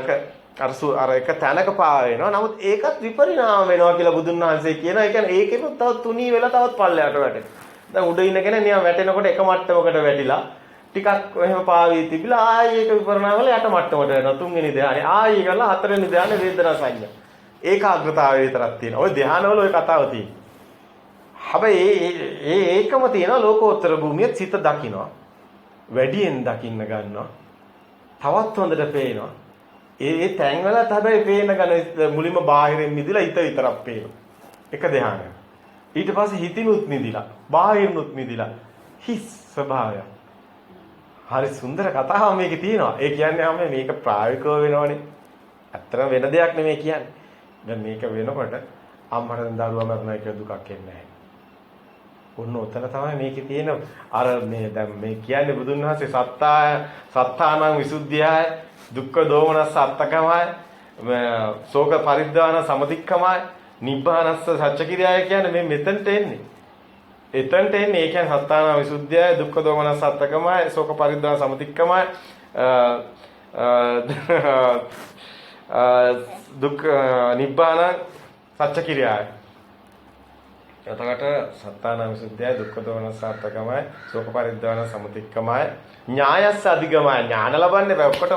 අර එක තැනක පාව වෙනවා. නමුත් ඒකත් විපරිණාම වෙනවා කියලා බුදුන් වහන්සේ කියනවා. ඒ කියන්නේ ඒකෙත් තව තුනී වෙලා තවත් පල්ලයට වැටෙනවා. දැන් උඩ ඉන්න කෙනා නිකන් වැටෙනකොට එක මට්ටමකට වැටිලා ටිකක් එහෙම පාවී තිබිලා ආයෙ ඒක විපරිණාම වෙලා යට මට්ටමට වෙනවා. තුන්වෙනි ධ්‍යානෙ ආයෙ ගලා හතරවෙනි ධ්‍යානෙ වේදනා සංඥා. ඒකාග්‍රතාවය විතරක් තියෙනවා. ওই ධ්‍යානවල ওই කතාව තියෙනවා. හැබැයි ඒකම තියෙනවා ලෝකෝත්තර භූමියේ සිත දකින්නවා. වැඩියෙන් දකින්න ගන්නවා. තවත් හොඳට පේනවා. ඒ තැන් වලත් හැබැයි පේන ගන මුලින්ම බාහිරින් මිදිලා හිත විතරක් පේනවා. එක ධ්‍යානයක්. ඊට පස්සේ හිතිනුත් මිදිලා, බාහිරිනුත් මිදිලා හිස් ස්වභාවය. හරි සුන්දර කතාවක් මේකේ තියෙනවා. ඒ කියන්නේ මේක ප්‍රායෝගිකව වෙනවනේ. ඇත්තටම වෙන දෙයක් නෙමෙයි කියන්නේ. දැන් මේක වෙනකොට අම්මට දරුවා මරණය කියලා දුකක් එන්නේ නැහැ. ඔන්න ඔතන තමයි මේකේ තියෙන අර මේ දැන් මේ කියන්නේ බුදුන් වහන්සේ සත්තානං විසුද්ධියයි දුක්ඛ දෝමනස්ස අත්තකමයි ශෝක පරිද්දාන සමතික්කමයි නිබ්බානස්ස සච්චකිරියයි කියන්නේ මේ මෙතනට එන්නේ. එතනට එන්නේ ඒ කියන්නේ සත්තානං විසුද්ධියයි දුක්ඛ දෝමනස්ස අත්තකමයි ශෝක පරිද්දාන සමතික්කමයි දුක් නිබ්බාන සච්චකිරියයි. එතකොට සත්තාන විසුද්ධිය දුක්ඛ දෝමනස්ස අත්තකමයි ශෝක පරිද්දාන සමතික්කමයි ඥායස්ස අධිගමයි ඥාන ලබන්නේ බෑ ඔක්කොට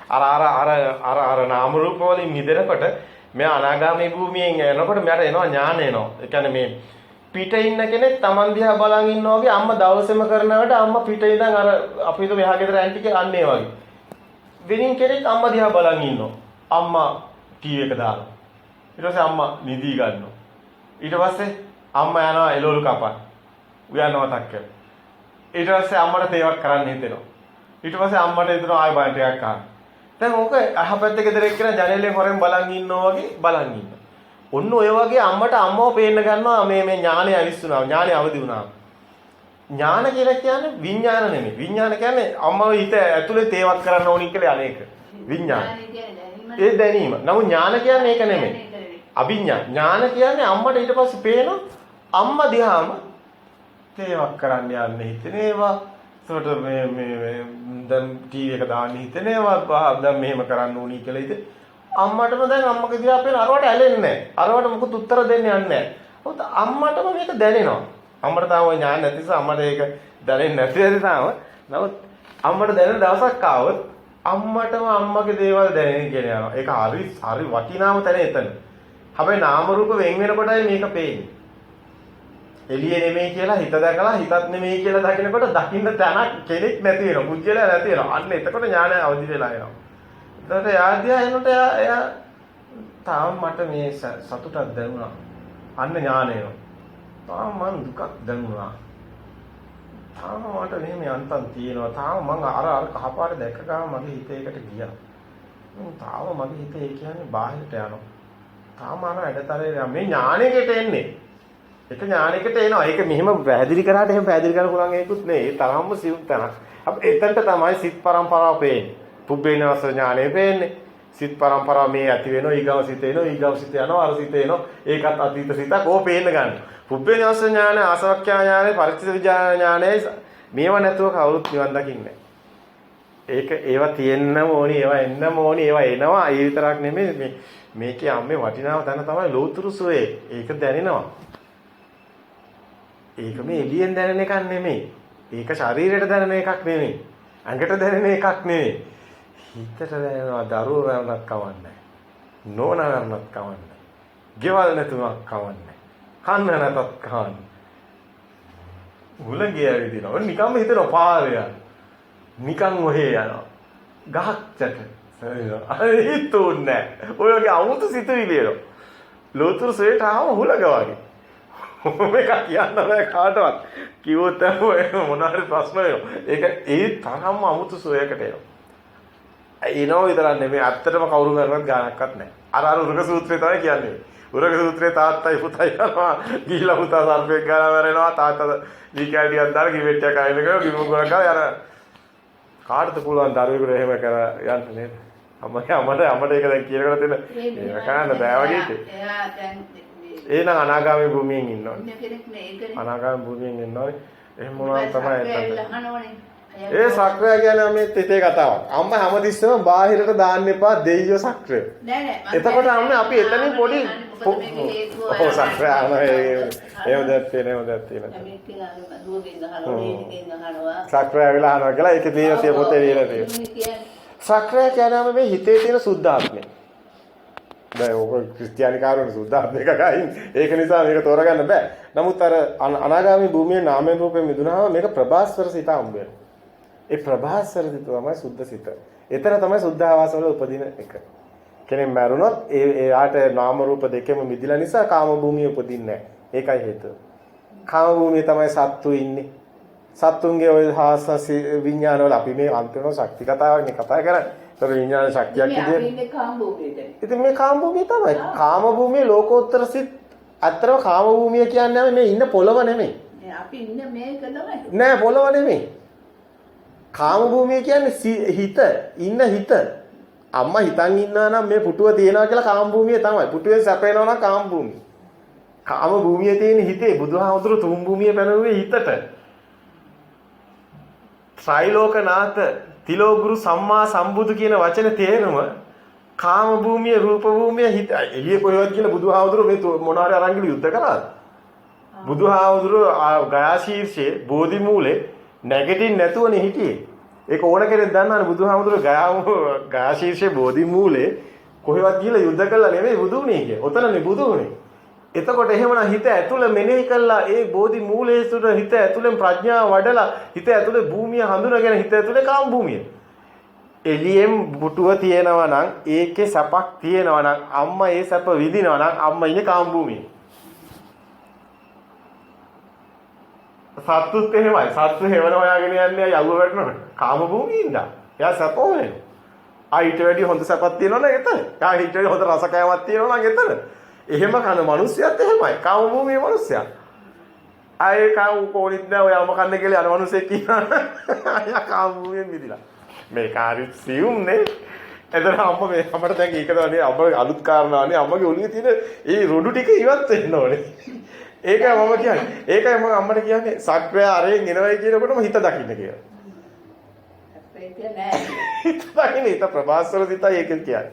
අර නාම රූප වලින් මිදෙනකොට මෙයා අනාගාමී භූමියෙන් එනකොට මෙයාට එනවා ඥාන එනවා. ඒ කියන්නේ මේ පිටේ ඉන්න කෙනෙක් Taman දිහා බලන් ඉන්නවා වගේ අම්මා දවසෙම කරනකොට අම්මා පිටේ ඉඳන් අර අපි හිතුව මෙහා ගෙදර ඇන්ටිගේ අන්නේ වගේ. වෙනින් කෙනෙක් අම්මා දිහා බලන් ඉන්නවා. අම්මා ටීවී එක දාලා. ඊට පස්සේ අම්මා නිදි ගන්නවා. ඊට පස්සේ අම්මා යනවා එළවලු කපන්න. උයන්නවා තක්ක. ඊට පස්සේ අම්මට තේවක් කරන්න හිතෙනවා. ඊට පස්සේ අම්මට හිතෙනවා ආයෙ බය ටිකක් ගන්න. දැන් ඕක අහපැත්තේ ගෙදර එක්කන ජනේලෙන් හොරෙන් බලන් ඉන්නවා වගේ බලන් ඉන්නවා. ඔන්න ඔය වගේ අම්මට අම්මව පේන්න ගන්නවා මේ ඥානය අවිස්සුනා. ඥානය අවදි වුණා. ඥාන කියලා කියන්නේ විඥාන නෙමෙයි. විඥාන කියන්නේ අම්මව හිත ඇතුලේ තේවක් කරන්න ඕනි කියලා අනේක. විඥාන. ඒ දැනීම. නමුත් ඥාන කියන්නේ ඒක නෙමෙයි. අභිඥා. ඥාන කියන්නේ අම්මට ඊට පස්සේ පේන අම්මා දිහාම තේවක් කරන්න යන්නේ හිතේවා. ඒකට මේ දැන් ටීවී එක දාන්න හිතේවා. දැන් මෙහෙම කරන්න ඕනි කියලා හිතේ. අම්මටම දැන් අම්මගේ දිහා පේන අරවට ඇලෙන්නේ නැහැ. අරවට මොකුත් උත්තර දෙන්න යන්නේ නැහැ. මොකද අම්මටම මේක දැනෙනවා. අම්මට තාම ওই ඥාන නැති නිසා අම්මට ඒක දැනෙන්නේ නැති නිසා නමුත් අම්මට දැනෙන දවසක් ආවොත් අම්මටම අම්මගේ දේවල් දැනෙන කියලා යනවා. ඒක හරි වටිනාම තැන එතන. හැබැයි නාම රූප වෙන් වෙනකොටයි මේක පේන්නේ. එළිය නෙමෙයි කියලා හිත දැකලා හිතත් නෙමෙයි කියලා දකිනකොට දකින්න තැනක් කෙනෙක් නැති වෙනවා. කුජ්ජලයා නැති වෙනවා. අන්න එතකොට ඥානය අවදි වෙලා එනවා. එතකොට යාදියා එනකොට එයා තාම මට මේ සතුටක් දැනුණා. අන්න ඥානය එනවා. තාම මං දුකක් දැනුණා. තාම මට මෙහෙම යන්තම් තියෙනවා. තාම මං අර කහපාට දැක්ක ගාම මගේ හිතේකට ගියා. තාම මගේ හිතේ කියන්නේ බාහිරට යනවා. තාම අර ඇඩතරේ මේ ඥානෙකට එන්නේ. ඒක ඥානෙකට එනවා. ඒක මෙහෙම පැහැදිලි කරාට එහෙම පැහැදිලි කරන්න පුළුවන් ඒකුත් නේ. ඒ තරම්ම සිව් තැනක්. අපි එතනට තමයි සිත් පරම්පරාව පේන්නේ. පුබ්බේනවස ඥානෙ පේන්නේ. සිත් පරම්පරාව මේ ඇති වෙනවා. ඊගව සිත එනවා. ඊගව සිත යනවා. අර සිත එනවා. ඒකත් අතීත සිතක්. ඕ පේන්න ගන්න. පුබ්බේනවස ඥාන, ආසවක්ඛ්‍යා ඥාන, පරිච්ඡේද ඥාන මේව නැතුව කවුරුත් නිවන් දකින්නේ ඒක ඒවා තියෙන්නම ඕනි. ඒවා එන්නම ඕනි. ඒවා එනවා. ඒ විතරක් නෙමෙයි මේකේ අම්මේ වටිනාම තැන තමයි ලෝතුරු සුවේ. ඒක දැනෙනවා. ඒක මේ එළියෙන් දැනෙන එකක් නෙමෙයි. ඒක ශරීරයට දැනෙන එකක් නෙමෙයි. ඇඟට දැනෙන එකක් නෙමෙයි. හිතට දැනෙනවා. දරුවෝ වරණක් කවන්නේ. නෝනා වරණක් කවන්නේ. ගෙවල් නැතුවක් කවන්නේ. කන්න නැතත් කවන්නේ. උලංගිය ඇවිදිනවා. නිකම්ම හිතනවා පාරේ යන. නිකන් ඔහේ යනවා. ගහක් චට. හිතුන්නේ. ඔය වගේ අමුතු සිතුවිලි එනවා. ලෝතුරු සේට ආව හුලග වගේ. මේක කියන්න බෑ කාටවත්. කිව්වොත් මොනවාරි ප්‍රශ්න වෙනවා. ඒක ඒ තරම්ම අමුතු සෝයකට එනවා. එනවා විතරක් නෙමෙයි ඇත්තටම කවුරු කරවත් ගානක්වත් නැහැ. අර උරග සූත්‍රය තමයි කියන්නේ. උරග සූත්‍රයේ තාත්තයි පුතයි යනවා. ගිහිලා පුතා සර්පෙක් ගාලා මැරෙනවා. තාත්තා දීකැඩියක් දාලා කිවෙට්ටයක් අයින කරලා කිමුගුණ ගාලා යන කාටද පුළුවන් දරුවෙකුට එහෙම කර යන්න නේද? අම්මට ඒක දැන් කියනකොට තියෙන ඒක කරන්න බෑ වගේ ඉතින්. එයා දැන් එහෙනම් අනාගාමී භූමියෙන් ඉන්න ඕනේ. ඉන්න කෙනෙක් නේ ඒකනේ. අනාගාමී භූමියෙන් ඉන්න ඕනේ. එහෙම මොනවා තමයි එතන. අහනවනේ. ඒ සක්‍රය කියන්නේ මේ තෙතේ කතාවක්. අම්මා හැමතිස්සෙම බාහිරට දාන්න එපා දෙයියෝ සක්‍රය. නෑ. එතකොට අම්මා අපි එතනින් පොඩි ඔව් සක්‍රය එහෙම දෙයක් තියෙනවා. සක්‍රය ඇවිල්ලා අහනවා කියලා ඒකේ තියෙන තිය පොතේ ලියලා තියෙනවා. සක්‍රය කියන්නේ මේ හිතේ තියෙන සුද්ධාත්මය. දැන් ඔක ක්‍රිස්තියානි කාරණේ සුද්ධාත්මය එකයි. ඒක නිසා මේක තෝරගන්න බෑ. නමුත් අර අනාගාමී භූමියේ නාමයෙන් රූපයෙන් මිදුනහම මේක ප්‍රභාස්වර සිත හම්බ වෙනවා. ඒ ප්‍රභාස්වර සිත තමයි සුද්ධ සිත. එතන තමයි සුද්ධ ආවාසවල උපදින එක. කෙනෙක් මැරුණොත් එයාට නාම රූප දෙකෙම මිදිලා නිසා කාම භූමිය උපදින්නේ නැහැ. ඒකයි හේතුව. කාම භූමියේ තමයි සත්තු ඉන්නේ. සත්තුන්ගේ ওই හාස විඥානවල අපි මේ අන්තිම ශක්ති කතාවක්නේ කතා කරන්නේ. ඒතර විඥාන ශක්තියක් ඉන්නේ කාම භූමියේදී. ඉතින් මේ කාම භූමිය තමයි. කාම භූමියේ ලෝකෝත්තර සිත් අත්‍තරම කාම භූමිය කියන්නේ මේ ඉන්න පොළව නෙමෙයි. අපි ඉන්න මේක තමයි. නෑ පොළව නෙමෙයි. කාම භූමිය කියන්නේ හිත, ඉන්න හිත. අම්මා හිතන් ඉන්නා නම් මේ පුටුව තියනවා කියලා කාම භූමිය තමයි. පුටුවේ සැපේනවා නම් කාම භූමිය. කාම භූමියේ තියෙන හිතේ බුදුහාමුදුරු තුන් භූමිය පැනනුවේ හිතට. ත්‍රිලෝකනාථ තිලෝගුරු සම්මා සම්බුදු කියන වචනේ තේරුම කාම භූමිය, රූප භූමිය, හිත එළිය කොහෙවත් කියලා බුදුහාමුදුරු මේ මොනාරි අරන් ගිහලා යුද්ධ කරාද? බුදුහාමුදුරු ගයා ශීර්ෂයේ බෝධි මූලේ නැගිටින්න නැතුවනේ හිටියේ. ඒක ඕන කෙනෙක් දන්නවනේ බුදුහාමුදුරු ගයා ශීර්ෂයේ බෝධි මූලේ කොහෙවත් ගිහලා යුද්ධ කළා නෙමෙයි බුදුුනේ කිය. ඔතනනේ බුදුුනේ. එතකොට එහෙමනම් හිත ඇතුළ මෙනෙහි කළා ඒ බෝධි මූලයේ සුර හිත ඇතුළෙන් ප්‍රඥාව වඩලා හිත ඇතුළේ භූමිය හඳුනගෙන හිත ඇතුළේ කාම භූමිය. එළියෙන් පුටුව තියෙනවා නම් ඒකේ සැපක් තියෙනවා නම් අම්මා ඒ සැප විඳිනවා නම් අම්මා ඉන්නේ කාම භූමියේ. සත්තුත් එහෙමයි. සත්තු හේවන හොයාගෙන යන්නේ යවුව වැටෙනවනේ. කාම භූමියේ ඉඳලා. එයා සැප හොයන. ඊට වැඩි හොඳ සැපක් තියෙනවා නම් එතන. ඊට වැඩි හොඳ රස කෑමක් තියෙනවා නම් එතන. එහෙම කන මිනිස්සුත් එහෙමයි. කාම භූමියේ මිනිස්සයා. ආයේ කාම කොනිට නෑ ඔය අම කන්න කියලා අර මිනිස්සෙක් කියනවා. අයියා කාම භූමියෙන් මිදිලා. මේ කාර්ය සියුම්නේ. එතන අම්මා මේ අපට දැන් ඒක තමයි අම්මගේ අලුත් කාරණානේ අම්මගේ ඔළුවේ තියෙන ඒ රොඩු ටික ඉවත් වෙන්න ඕනේ. ඒකයි මම කියන්නේ. ඒකයි මම අම්මට කියන්නේ සක්‍රය අරෙන් එනවයි කියනකොටම හිත දකින්න කියලා. ඒක නෑ. හිත දකින්න හිත ප්‍රභාස්වර සිතයි ඒක කියන්නේ.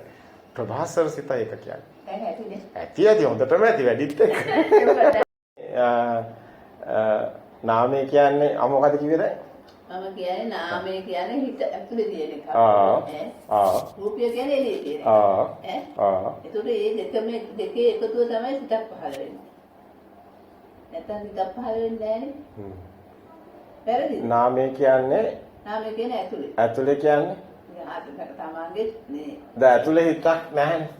ප්‍රභාස්වර සිතයි ඒක කියන්නේ. ඇති හොඳටම ඇති වැඩිත් එක්ක. නාමය කියන්නේ මොකද කිව්වේ දැන්? මම කියන්නේ නාමය කියන්නේ හිත ඇතුලේ තියෙන එකක්. රූපය කියන්නේ එළියේ තියෙන එක. ඒතකොට මේ දෙකේ එකතුව තමයි සිතක් පහළ වෙන්නේ. නැත්නම් සිතක් පහළ වෙන්නේ නැහැනේ. වැරදිද? නාමය කියන්නේ ඇතුලේ. ඇතුලේ කියන්නේ? තමන්ගේ නේ. දැන් ඇතුලේ හිතක් නැහැනේ.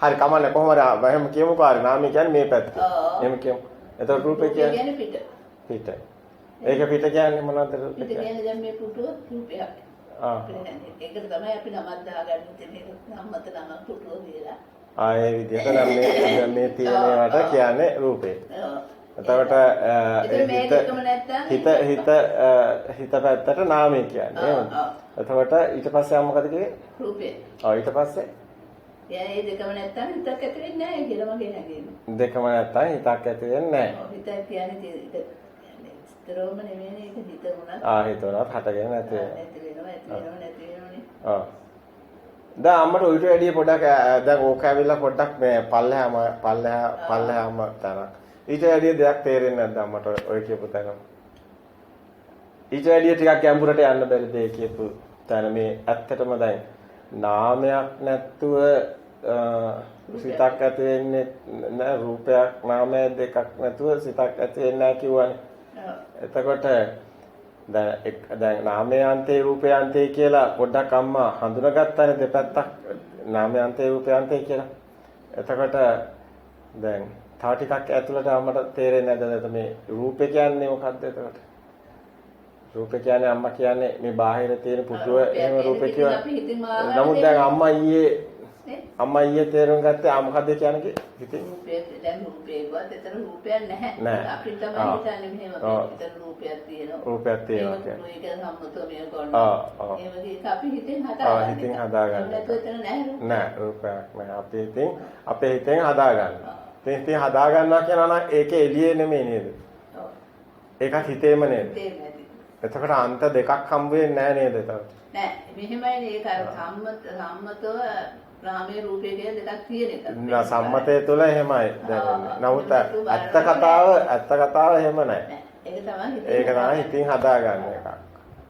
හරි කමන්නේ කොහොමද එහෙම කියමුකෝ හරි නාමය කියන්නේ මේ පැත්ත. එහෙම කියමු. එතකොට රූපය කියන්නේ පිට. පිට. ඒක පිට කියන්නේ මොනවද රූපය? පිට කියන්නේ දැන් මේ පුටුව රූපයක්. ඒකට තමයි අපි නමක් දාගන්න තියෙන්නේ. නම්මත නම පුටුව කියලා. ඒ විදිහට නම් මේ තියෙනවට කියන්නේ රූපේ. එතකොට හිත පැත්තට නාමය කියන්නේ. එහෙමද? එතකොට ඊට පස්සේ මොකද කියන්නේ? රූපේ. ඊට පස්සේ ඒ දෙකම නැත්තම් හිතක් ඇති වෙන්නේ නැහැ කියලා මගේ නැගීම. දෙකම නැත්තම් හිතක් ඇති වෙන්නේ නැහැ. හිතක් කියන්නේ ස්තරෝම නෙමෙයි ඒක හිත උනත්. හිත උනත් හටගෙන නැති වෙනවා. නැති වෙනවනේ. දැන් අම්මට උඩට වැඩිය පොඩක් දැන් ඕක ඇවිල්ලා පොඩ්ඩක් මේ පල්ලෙහාම තරක්. ඊට වැඩිය දෙයක් තේරෙන්නේ නැද්ද අම්මට ඔය කියපු තැන? ඊට වැඩිය ටිකක් ගැඹුරට යන්න බැරිද ඒ කියපු තැන මේ ඇත්තටම දැන් නාමයක් නැත්තුව සිතක් ඇති වෙන්නේ නැහැ රූපයක් නාමය දෙකක් නැතුව සිතක් ඇති වෙන්නේ නැහැ කිව්වනේ. එතකොට දැන් නාමයන්තේ රූපයන්තේ කියලා පොඩ්ඩක් අම්මා හඳුනාගත්තානේ දෙපැත්තක් නාමයන්තේ රූපයන්තේ කියලා. එතකොට දැන් තව ටිකක් ඇතුළට අම්මට තේරෙන්නේ නැද්ද මේ රූපේ කියන්නේ මොකක්ද එතකොට? රූපේ කියන්නේ අම්මා කියන්නේ මේ බාහිර තියෙන පුටුව එහෙම රූපේ කියනවා. නමුත් දැන් අම්මා ඊයේ අම්මා ඊයේ තේරුම් ගත්තේ මොකද්ද කියන්නේ හිතේ? රූපයක් දැන් රූපේවත් එතන රූපයක් නැහැ. අපිට තමයි හිතන්නේ මෙහෙම එතන රූපයක් තියෙනවා. රූපයක් තියෙනවා කියන්නේ. ඒක සම්මුතව මේ කරනවා. එහෙම ඒක අපි හිතෙන් හදාගන්න. හිතෙන් හදාගන්න. නැත්නම් එතන නැහැ. නෑ රූපයක් නෑ. අපේ හිතෙන් හදාගන්න. ඉතින් හදා ගන්නවා කියනවා නම් ඒක එළියේ නෙමෙයි නේද? ඔව්. ඒකත් හිතේම නේද? හිතේම ඇති. එතකොට අන්ත දෙකක් හම්බ වෙන්නේ නැහැ නේද එතකොට? නෑ මෙහෙමයි ඒක අර සම්මතව රාමයේ රූපය කියන දෙකක් තියෙන එක. සම්මතය තුළ එහෙමයි දැනෙන්නේ. නමුත් ඇත්ත කතාව එහෙම නැහැ. ඒක තමයි හිතින් හදාගන්න එක.